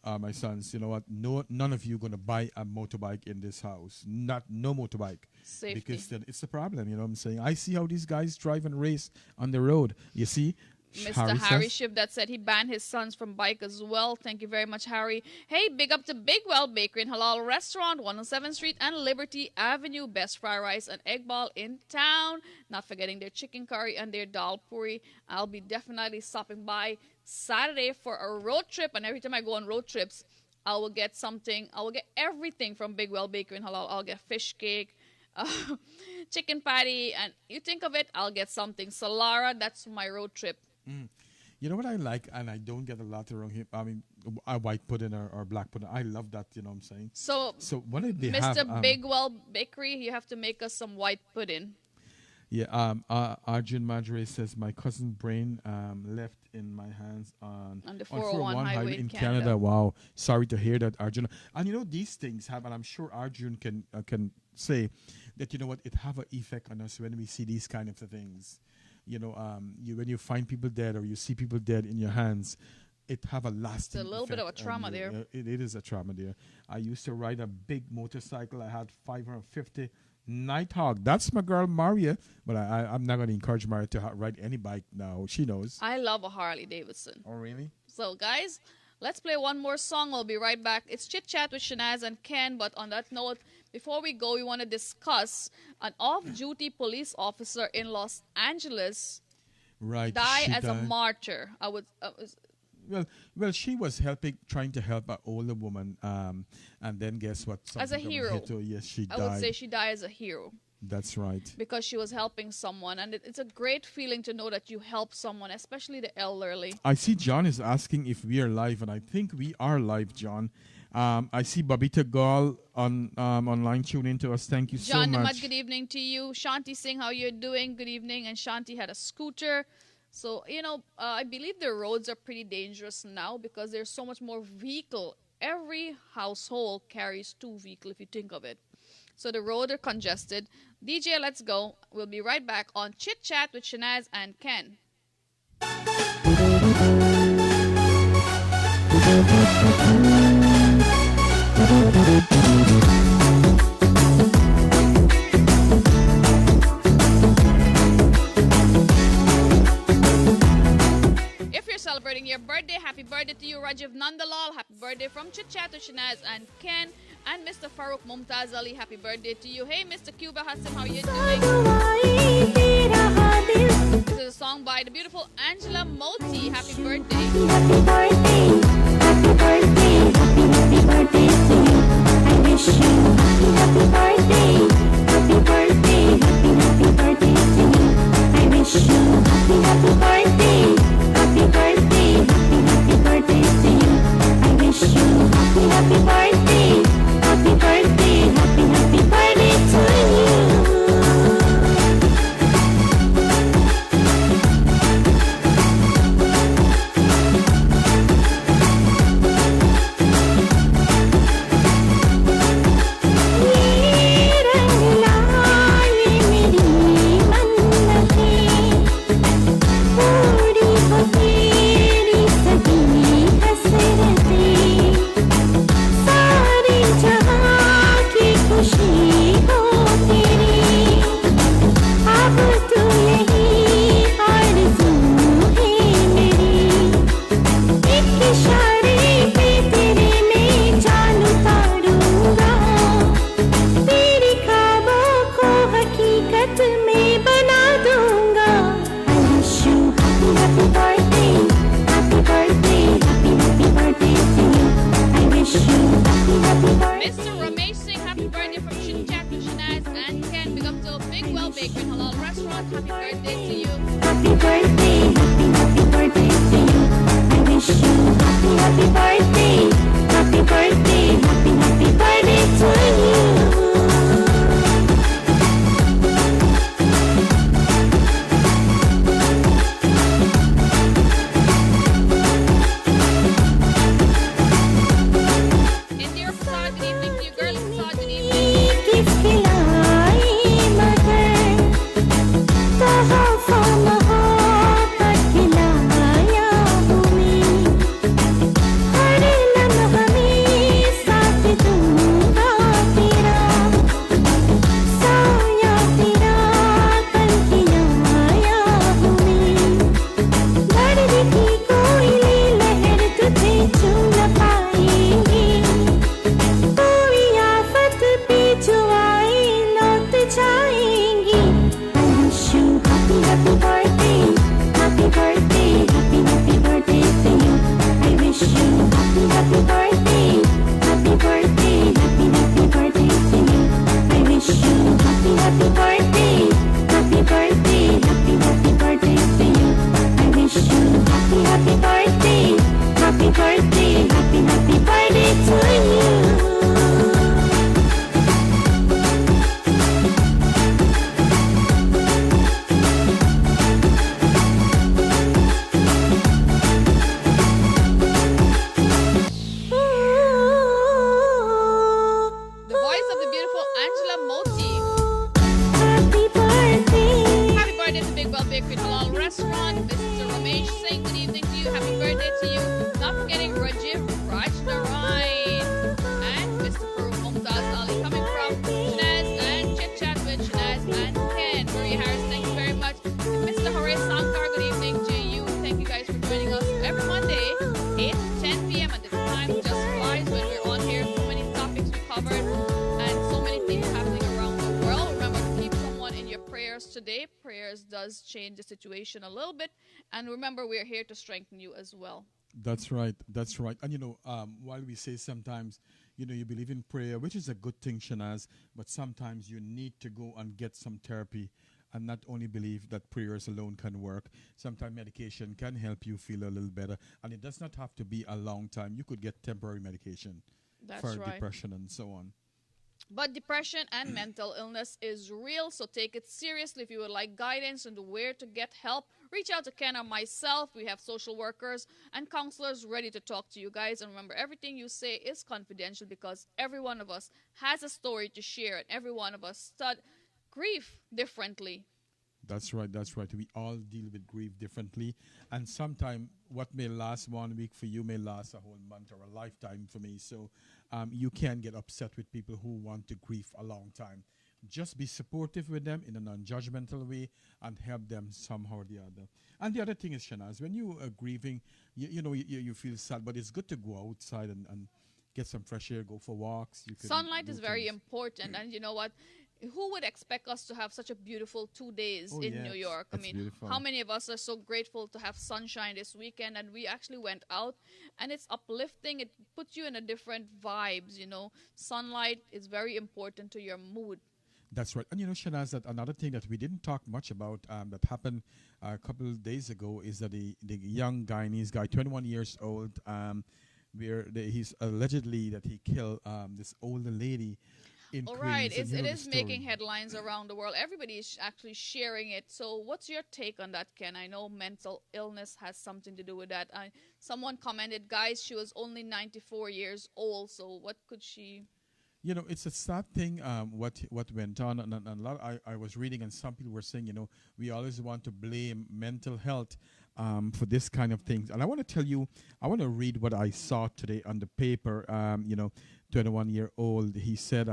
my sons, you know what, none of you going to buy a motorbike in this house. No motorbike. Safety. Because it's a problem, you know what I'm saying? I see how these guys drive and race on the road. You see? Mr. Harry Ship that said he banned his sons from bike as well. Thank you very much, Harry. Hey, big up to Big Well Bakery and Halal Restaurant, 107th Street and Liberty Avenue. Best fry rice and egg ball in town. Not forgetting their chicken curry and their dal puri. I'll be definitely stopping by Saturday for a road trip. And every time I go on road trips, I will get something. I will get everything from Big Well Bakery and Halal. I'll get fish cake, chicken patty, and you think of it, I'll get something. Solara, that's my road trip. You know what I like, and I don't get a lot around here. I mean, a white pudding or black pudding. I love that, you know what I'm saying? So what did they Mr. have? Bigwell Bakery, you have to make us some white pudding. Yeah, Arjun Madre says, my cousin's brain left in my hands on the 401 highway in Canada. Wow. Sorry to hear that, Arjun. And, you know, these things have, and I'm sure Arjun can say that, you know what, it have an effect on us when we see these kind of things. You know, when you find people dead or you see people dead in your hands, it have a lasting It's a little bit of a trauma there. It is a trauma there. I used to ride a big motorcycle. I had 550 Nighthawk. That's my girl Maria, but I'm not going to encourage Maria to ride any bike now. She knows. I love a Harley Davidson. Oh, really? So, guys, let's play one more song. We'll be right back. It's Chit Chat with Shanaz and Ken, but on that note, before we go, we want to discuss an off-duty police officer in Los Angeles died as a martyr. Well, she was trying to help an older woman, and then guess what? As a hero. Yes, she died. I would say she died as a hero. That's right. Because she was helping someone, and it's a great feeling to know that you help someone, especially the elderly. I see John is asking if we are live, and I think we are live, John. I see Babita Gall on online tuning to us. Thank you so John Namat, much. good evening to you. Shanti Singh, how you doing? Good evening. And Shanti had a scooter. So, I believe the roads are pretty dangerous now because there's so much more vehicle. Every household carries 2 vehicles if you think of it. So the roads are congested. DJ, let's go. We'll be right back on Chit Chat with Shanaz and Ken. If you're celebrating your birthday, happy birthday to you, Rajiv Nandalal. Happy birthday from Chit Chat to Shanaz and Ken. And Mr. Farouk Mumtaz Ali, happy birthday to you. Hey, Mr. Cuba Hassan, how are you doing? This is a song by the beautiful Angela Moti. Happy birthday. Happy birthday, happy birthday, happy birthday to you. I wish you happy birthday, happy birthday, happy birthday to you. I wish you happy birthday, happy birthday, happy birthday to you. I wish you happy birthday, happy birthday, happy birthday to you. Mr. Ramesh Singh, happy birthday from Chit Chat to Shanaz and Ken. Big up to Big Well Bakery and Halal Restaurant. Happy birthday to you. Happy birthday, happy birthday to you. I wish you happy birthday, happy birthday, happy birthday to you. India Prasad, good evening to you. Girl Prasad, good evening. किस खिलाई मगर तोहफा मोहब्बत खिलाया हूँ मैं हर लम्हा में साथ दूंगा तेरा साया तेरा कल खिलाया हूँ मैं दर्द की कोई लहर तुझे छू न पाएगी कोई आफत पे जो आए लौट जाएंगी I wish you happy birthday, happy birthday, happy birthday to you. I wish you happy birthday, happy birthday, happy birthday to you. I wish you happy birthday, happy birthday, happy birthday to you. I wish you happy birthday, happy birthday, happy birthday to you. The voice of the beautiful Angela Moti. Happy birthday. Happy birthday to Big Well Bakery and Halal Restaurant. Mr. Ramesh Singh, good evening to you. Happy birthday to you. Not forgetting Rajiv Rajnarayan and Mr. Farouk Mumtaz Ali coming from Shanaz and Chit Chat with Shanaz and Ken. Maria Harris, thank you very much. And Mr. Horace Sankar, good evening to you. Thank you guys for joining us every Monday, 8 to 10 p.m. at this time. Just flies when we're on here. So many topics we covered and so many things happening around the world. Remember to keep someone in your prayers today. Prayers does change the situation a little bit. And remember, we're here to strengthen you as well. That's right. That's right. And while we say sometimes, you believe in prayer, which is a good thing, Shanaz, but sometimes you need to go and get some therapy and not only believe that prayers alone can work. Sometimes medication can help you feel a little better. And it does not have to be a long time. You could get temporary medication. That's for right. depression and so on. But depression and mental illness is real, so take it seriously. If you would like guidance into where to get help, reach out to Ken or myself. We have social workers and counselors ready to talk to you guys. And remember, everything you say is confidential because every one of us has a story to share, and every one of us grief differently. That's right. That's right. We all deal with grief differently, and sometimes what may last 1 week for you may last a whole month or a lifetime for me. So you can get upset with people who want to grieve a long time. Just be supportive with them in a non-judgmental way and help them somehow or the other. And the other thing is, Shanaz, when you are grieving, you feel sad, but it's good to go outside and get some fresh air, go for walks. Sunlight is very important, and you know what? Who would expect us to have such a beautiful 2 days in New York? I mean, beautiful. How many of us are so grateful to have sunshine this weekend? And we actually went out, and it's uplifting. It puts you in a different vibes, Sunlight is very important to your mood. That's right. And Shanaz, that another thing that we didn't talk much about that happened a couple of days ago is that the young Guyanese guy, 21 years old, he's allegedly that he killed this older lady in All Queens. right, it the is story. making headlines around the world. Everybody is actually sharing it. So what's your take on that, Ken? I know mental illness has something to do with that. Someone commented, guys, she was only 94 years old, so what could she... It's a sad thing what went on, and a lot I was reading, and some people were saying, we always want to blame mental health for this kind of things. And I want to tell you, I want to read what I saw today on the paper. 21-year-old, he said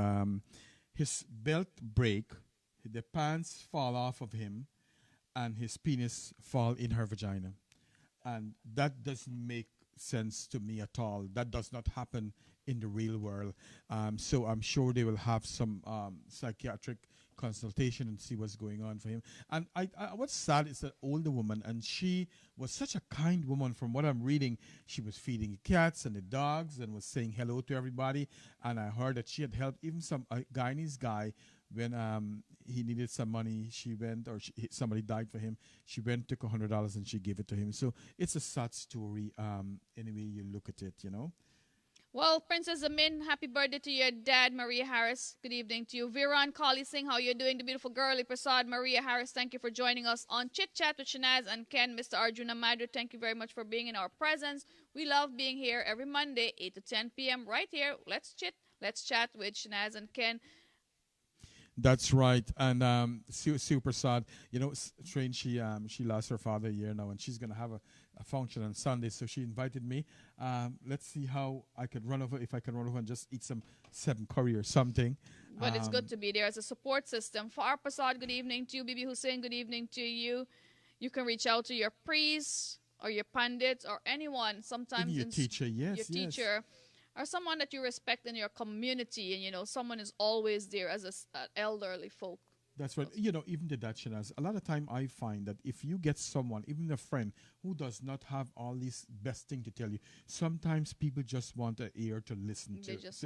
his belt break, the pants fall off of him, and his penis fall in her vagina. And that doesn't make sense to me at all. That does not happen in the real world. So I'm sure they will have some psychiatric consultation and see what's going on for him. And what's sad is that older woman, and she was such a kind woman. From what I'm reading, she was feeding the cats and the dogs and was saying hello to everybody. And I heard that she had helped even some Guyanese guy when he needed some money. She went, or somebody died for him. She went, took $100 and she gave it to him. So it's a sad story any way you look at it, Well, Princess Amin, happy birthday to your dad, Maria Harris. Good evening to you. Viran Kali Singh, how you doing? The beautiful girly Prasad, Maria Harris, thank you for joining us on Chit Chat with Shanaz and Ken. Mr. Arjuna Madhu, thank you very much for being in our presence. We love being here every Monday, 8 to 10 p.m. right here. Let's chat with Shanaz and Ken. That's right. And super sad. Strange, she lost her father a year now, and she's going to have a function on Sunday. So she invited me. Let's see how I could run over, if I can run over and just eat some curry or something. But it's good to be there as a support system. Far Prasad, good evening to you. Bibi Hussein, good evening to you. You can reach out to your priest or your pandit or anyone. Sometimes your teacher, yes. Teacher. Or someone that you respect in your community, and someone is always there as an elderly folk. That's right. Even the Dutch, a lot of time I find that if you get someone, even a friend, who does not have all these best thing to tell you, sometimes people just want an ear to listen to. They just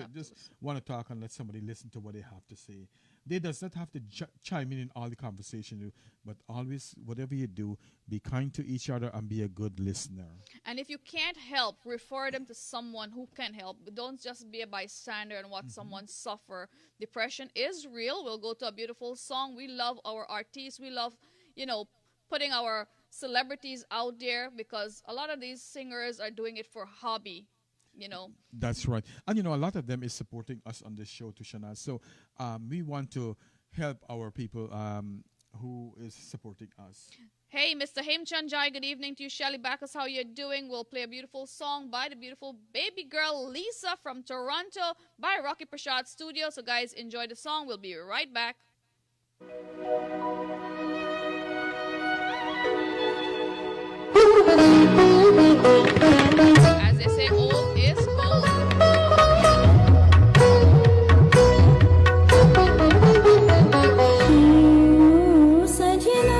want to talk and let somebody listen to what they have to say. They does not have to chime in all the conversation, but always, whatever you do, be kind to each other and be a good listener. And if you can't help, refer them to someone who can help. But don't just be a bystander and watch someone suffer. Depression is real. We'll go to a beautiful song. We love our artists. We love, putting our celebrities out there because a lot of these singers are doing it for hobby. That's right. And a lot of them is supporting us on this show, to Shanaz. So we want to help our people who is supporting us. Hey, Mr. Hemchan Jai, good evening to you. Shelly Backus, how you doing? We'll play a beautiful song by the beautiful baby girl Lisa from Toronto by Rocky Prashad Studio. So guys, enjoy the song. We'll be right back. As they say, old is gold. सजना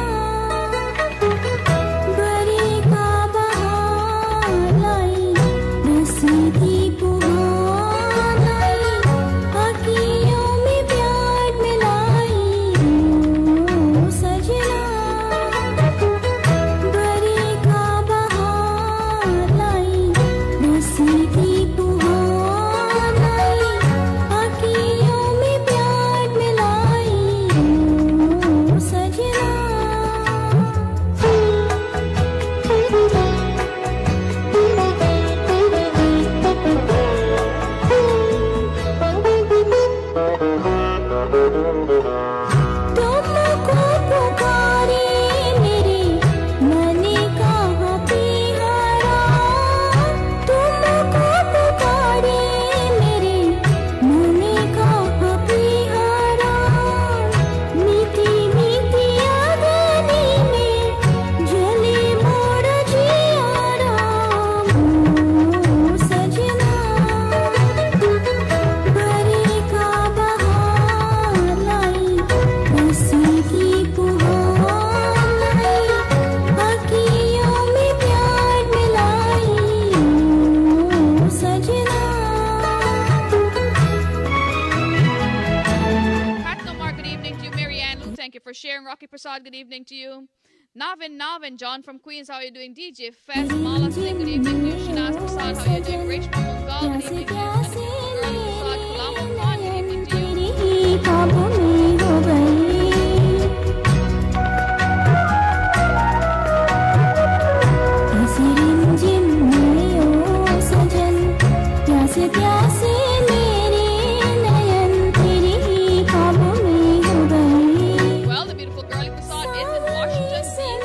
there in Rocky Prasad, good evening to you. Navin, John from Queens, how are you doing? DJ Fez, Mala Singh, good evening to you. Shanaz Prasad, how are you doing? Rachel Mungal, good evening to you. And the beautiful girl Prasad, Ghulam Khan, good evening to you. Well, the beautiful girl Prasad is in Washington,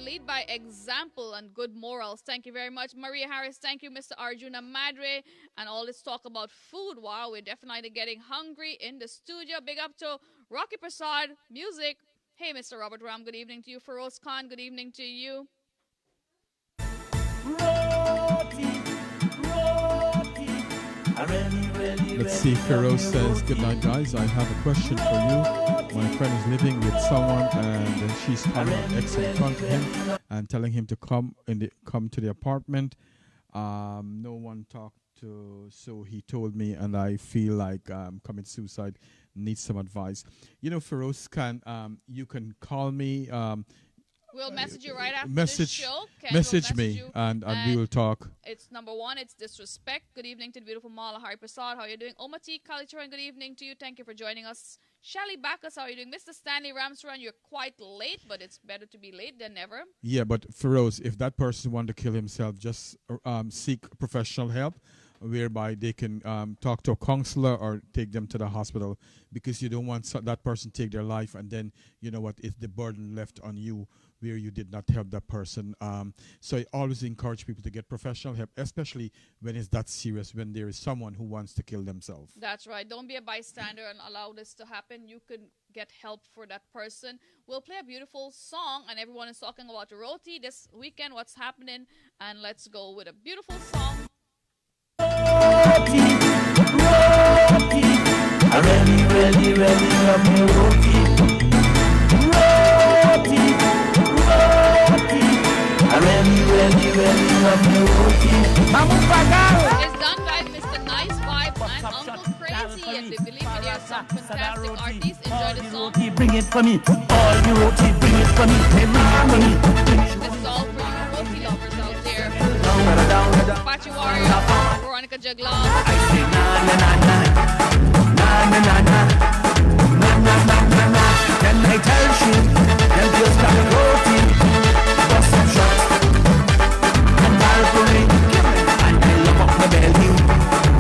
lead by example and good morals. Thank you very much. Maria Harris, thank you. Mr. Arjuna Madre, and all this talk about food. Wow, we're definitely getting hungry in the studio. Big up to Rocky Prasad Music. Hey, Mr. Robert Ram, good evening to you. Feroz Khan, good evening to you. Let's see, Feroz says, good night, guys. I have a question for you. My friend is living with someone and she's calling an ex in front of him and telling him to come to the apartment. No one talked to, so he told me, and I feel like commit suicide. Needs some advice. You know, Feroz, you can call me. We'll message you right after this show. Message me, and we will talk. It's number one, it's disrespect. Good evening to the beautiful Mala Hari Prasad. How are you doing? Omati Kalicharan, good evening to you. Thank you for joining us. Shelly Backus, how are you doing? Mr. Stanley Ramsaran, you're quite late, but it's better to be late than never. Yeah, but Feroz, if that person wanted to kill himself, just seek professional help, whereby they can talk to a counselor or take them to the hospital, because you don't want that person to take their life, and then, you know what, it's the burden left on you where you did not help that person. So I always encourage people to get professional help, especially when it's that serious, when there is someone who wants to kill themselves. That's right. Don't be a bystander and allow this to happen. You can get help for that person. We'll play a beautiful song, and everyone is talking about roti this weekend, what's happening, and let's go with a beautiful song. Roti, I really love me roti. I really love me roti. It's done by Mr. Nice Vibe and Uncle Crazy, and we believe there are some fantastic artists. Enjoy the song. Bring it for me. All the roti, bring it for me. Bring it for me. This is all for you roti lovers out there. Pachi Warrior, Veronica Jagla. I say na na na na na na na na na na na na na. Then I tell you, them just got a roti, bust some shots and balcony, and I love up my belly.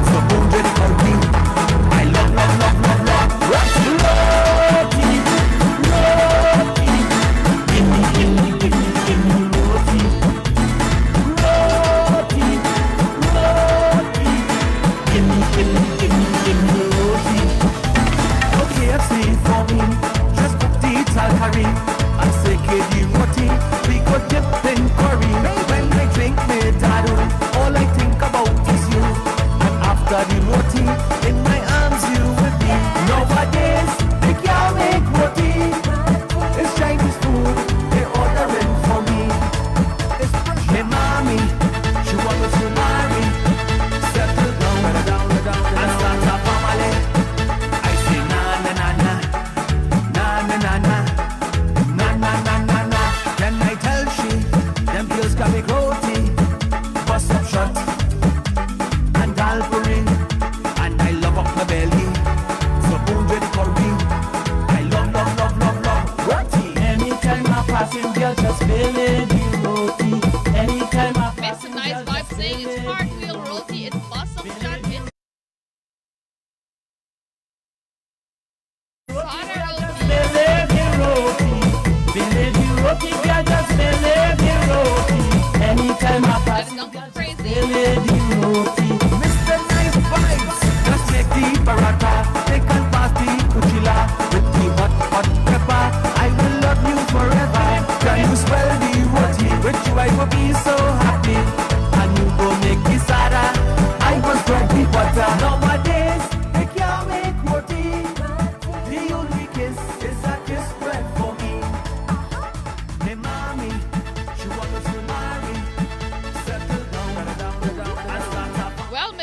So boom to the country. I love roti, roti. Give me roti. Roti, roti. Give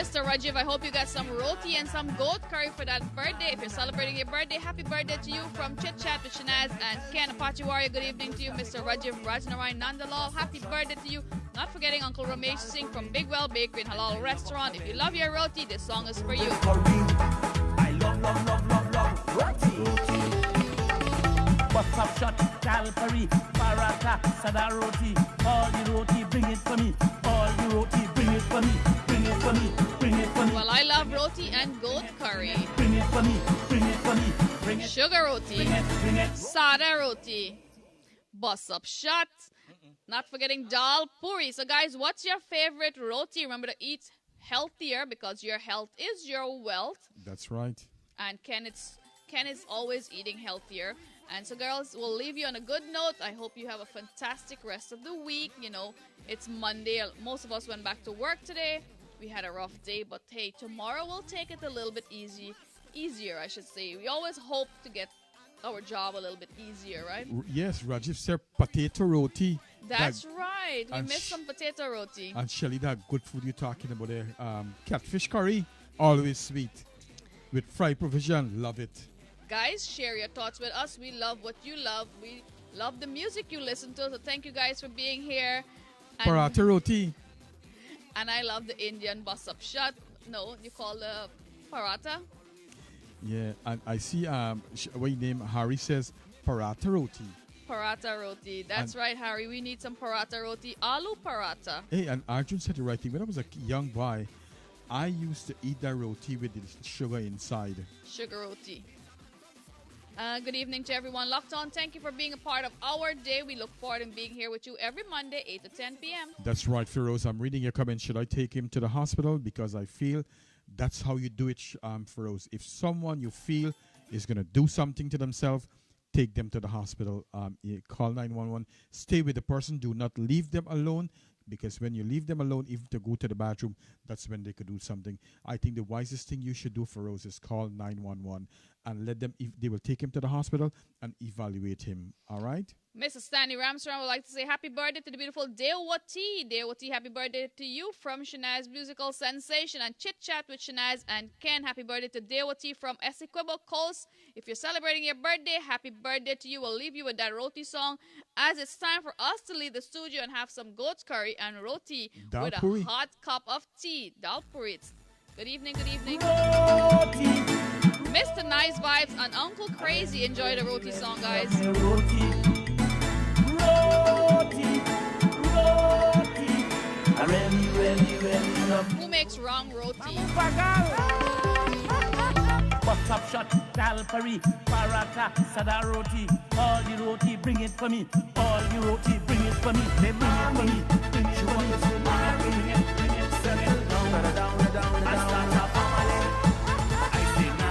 Mr. Rajiv, I hope you got some roti and some goat curry for that birthday. If you're celebrating your birthday, happy birthday to you from Chit Chat with Shanaz and Ken. Apache Warrior, good evening to you. Mr. Rajiv Rajnarayan Nandalal, happy birthday to you. Not forgetting Uncle Ramesh Singh from Big Well Bakery and Halal Restaurant. If you love your roti, this song is for you. I love roti. What's up, shot, Calpari, Parata, Sada roti. All the roti, bring it for me. All the roti, bring it for me. Bring it for me, bring it for me. Well, I love roti and goat curry. Bring it for me, bring it for me. Bring it. Sugar roti, Bring it. sada roti, bus up shot. Not forgetting dal puri. So, guys, what's your favorite roti? Remember to eat healthier because your health is your wealth. That's right. And Ken is always eating healthier. And so, girls, we'll leave you on a good note. I hope you have a fantastic rest of the week. You know, it's Monday. Most of us went back to work today. We had a rough day, but hey, tomorrow we'll take it a little bit easier, I should say. We always hope to get our job a little bit easier, right? Yes, Rajiv said potato roti. That's right. We and missed some potato roti. And Shelly, that good food you're talking about there, catfish curry, always sweet. With fried provision, love it. Guys, share your thoughts with us. We love what you love. We love the music you listen to. So thank you guys for being here. And, Paratha roti. and I love the Indian bus up shot. No, you call the paratha. Yeah, and I see what your name Harry says paratha roti. Paratha roti. That's right, Harry. We need some paratha roti. Aloo paratha. Hey, and Arjun said the right thing. When I was a young boy, I used to eat that roti with the sugar inside. Sugar roti. Good evening to everyone locked on. Thank you for being a part of our day. We look forward to being here with you every Monday, 8 to 10 p.m. That's right, Feroz. I'm reading your comment. Should I take him to the hospital? Because I feel that's how you do it, Feroz. If someone you feel is going to do something to themselves, take them to the hospital. You call 911. Stay with the person. Do not leave them alone. Because when you leave them alone, even to go to the bathroom, that's when they could do something. I think the wisest thing you should do, Feroz, is call 911 and let them, they will take him to the hospital and evaluate him. All right? Mrs. Stanley Ramstrong would like to say happy birthday to the beautiful Dewati. Dewati, happy birthday to you from Shanaz Musical Sensation and Chit Chat with Shanaz and Ken. Happy birthday to Dewati from Essequibo Coast. If you're celebrating your birthday, happy birthday to you. We'll leave you with that roti song as it's time for us to leave the studio and have some goat curry and roti Dal with puri. a hot cup of tea. Dal puri. Good evening, good evening. Roti. Mr. Nice Vibes and Uncle Crazy. Enjoy the roti song, guys. Roti. Roti. Roti. I really love. Who makes wrong roti? What's up, shot, Calpari, Parata, Sada roti. All the roti, bring it for me. All the roti, bring it for me. They bring it for me. Bring it for me. Bring it, settle down. I start a family. I say na.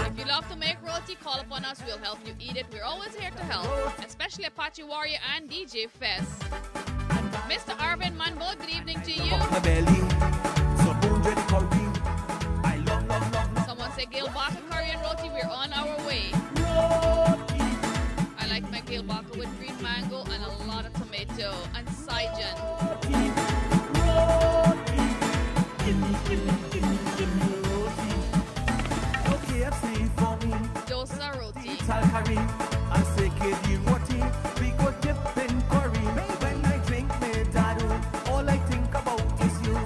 If you love to make roti, call upon us. We'll help you eat it. We're always here to help, especially Apache Warrior and DJ Fest. Mr. Arvin Manbo, good evening to you. My belly, so hundred curry. I love. Someone say Gail Barker curry and roti. We're on our way. Roti. I like my Gail Barker with green mango and a lot of tomato and Saijan. Roti. Give me roti. Okay, I say for me. Dosa roti. Curry and say the roti. We go dip in curry. When I drink me daru, all I think about is you.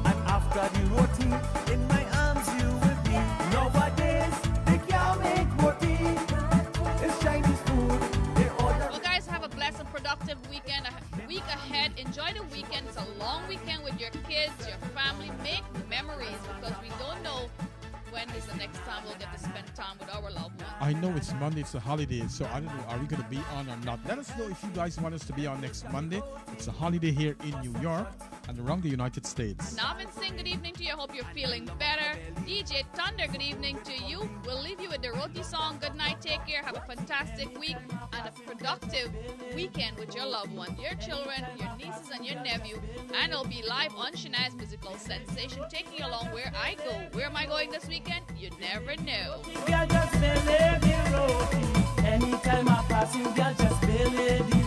And after the roti, in my arms you will be. Nowadays they can't make roti. It's Chinese food. They order. Well, guys, have a blessed and productive weekend. A week ahead. Enjoy the weekend. It's a long weekend with your kids, your family. Make memories because we don't know when is the next time we'll get to spend time with our loved ones. I know it's Monday, it's a holiday, so I don't know, are we going to be on or not? Let us know if you guys want us to be on next Monday. It's a holiday here in New York and around the United States. Navin Singh, good evening to you. I hope you're feeling better. DJ Thunder, good evening to you. We'll leave you with the roti song. Good night, take care, have a fantastic week and a productive weekend with your loved one, your children, your nieces and your nephew. And it'll be live on Shanaz Musical Sensation, taking you along where I go. Where am I going this weekend? You never know. Girl, just belly the roti. Anytime I pass you, girl, just belly the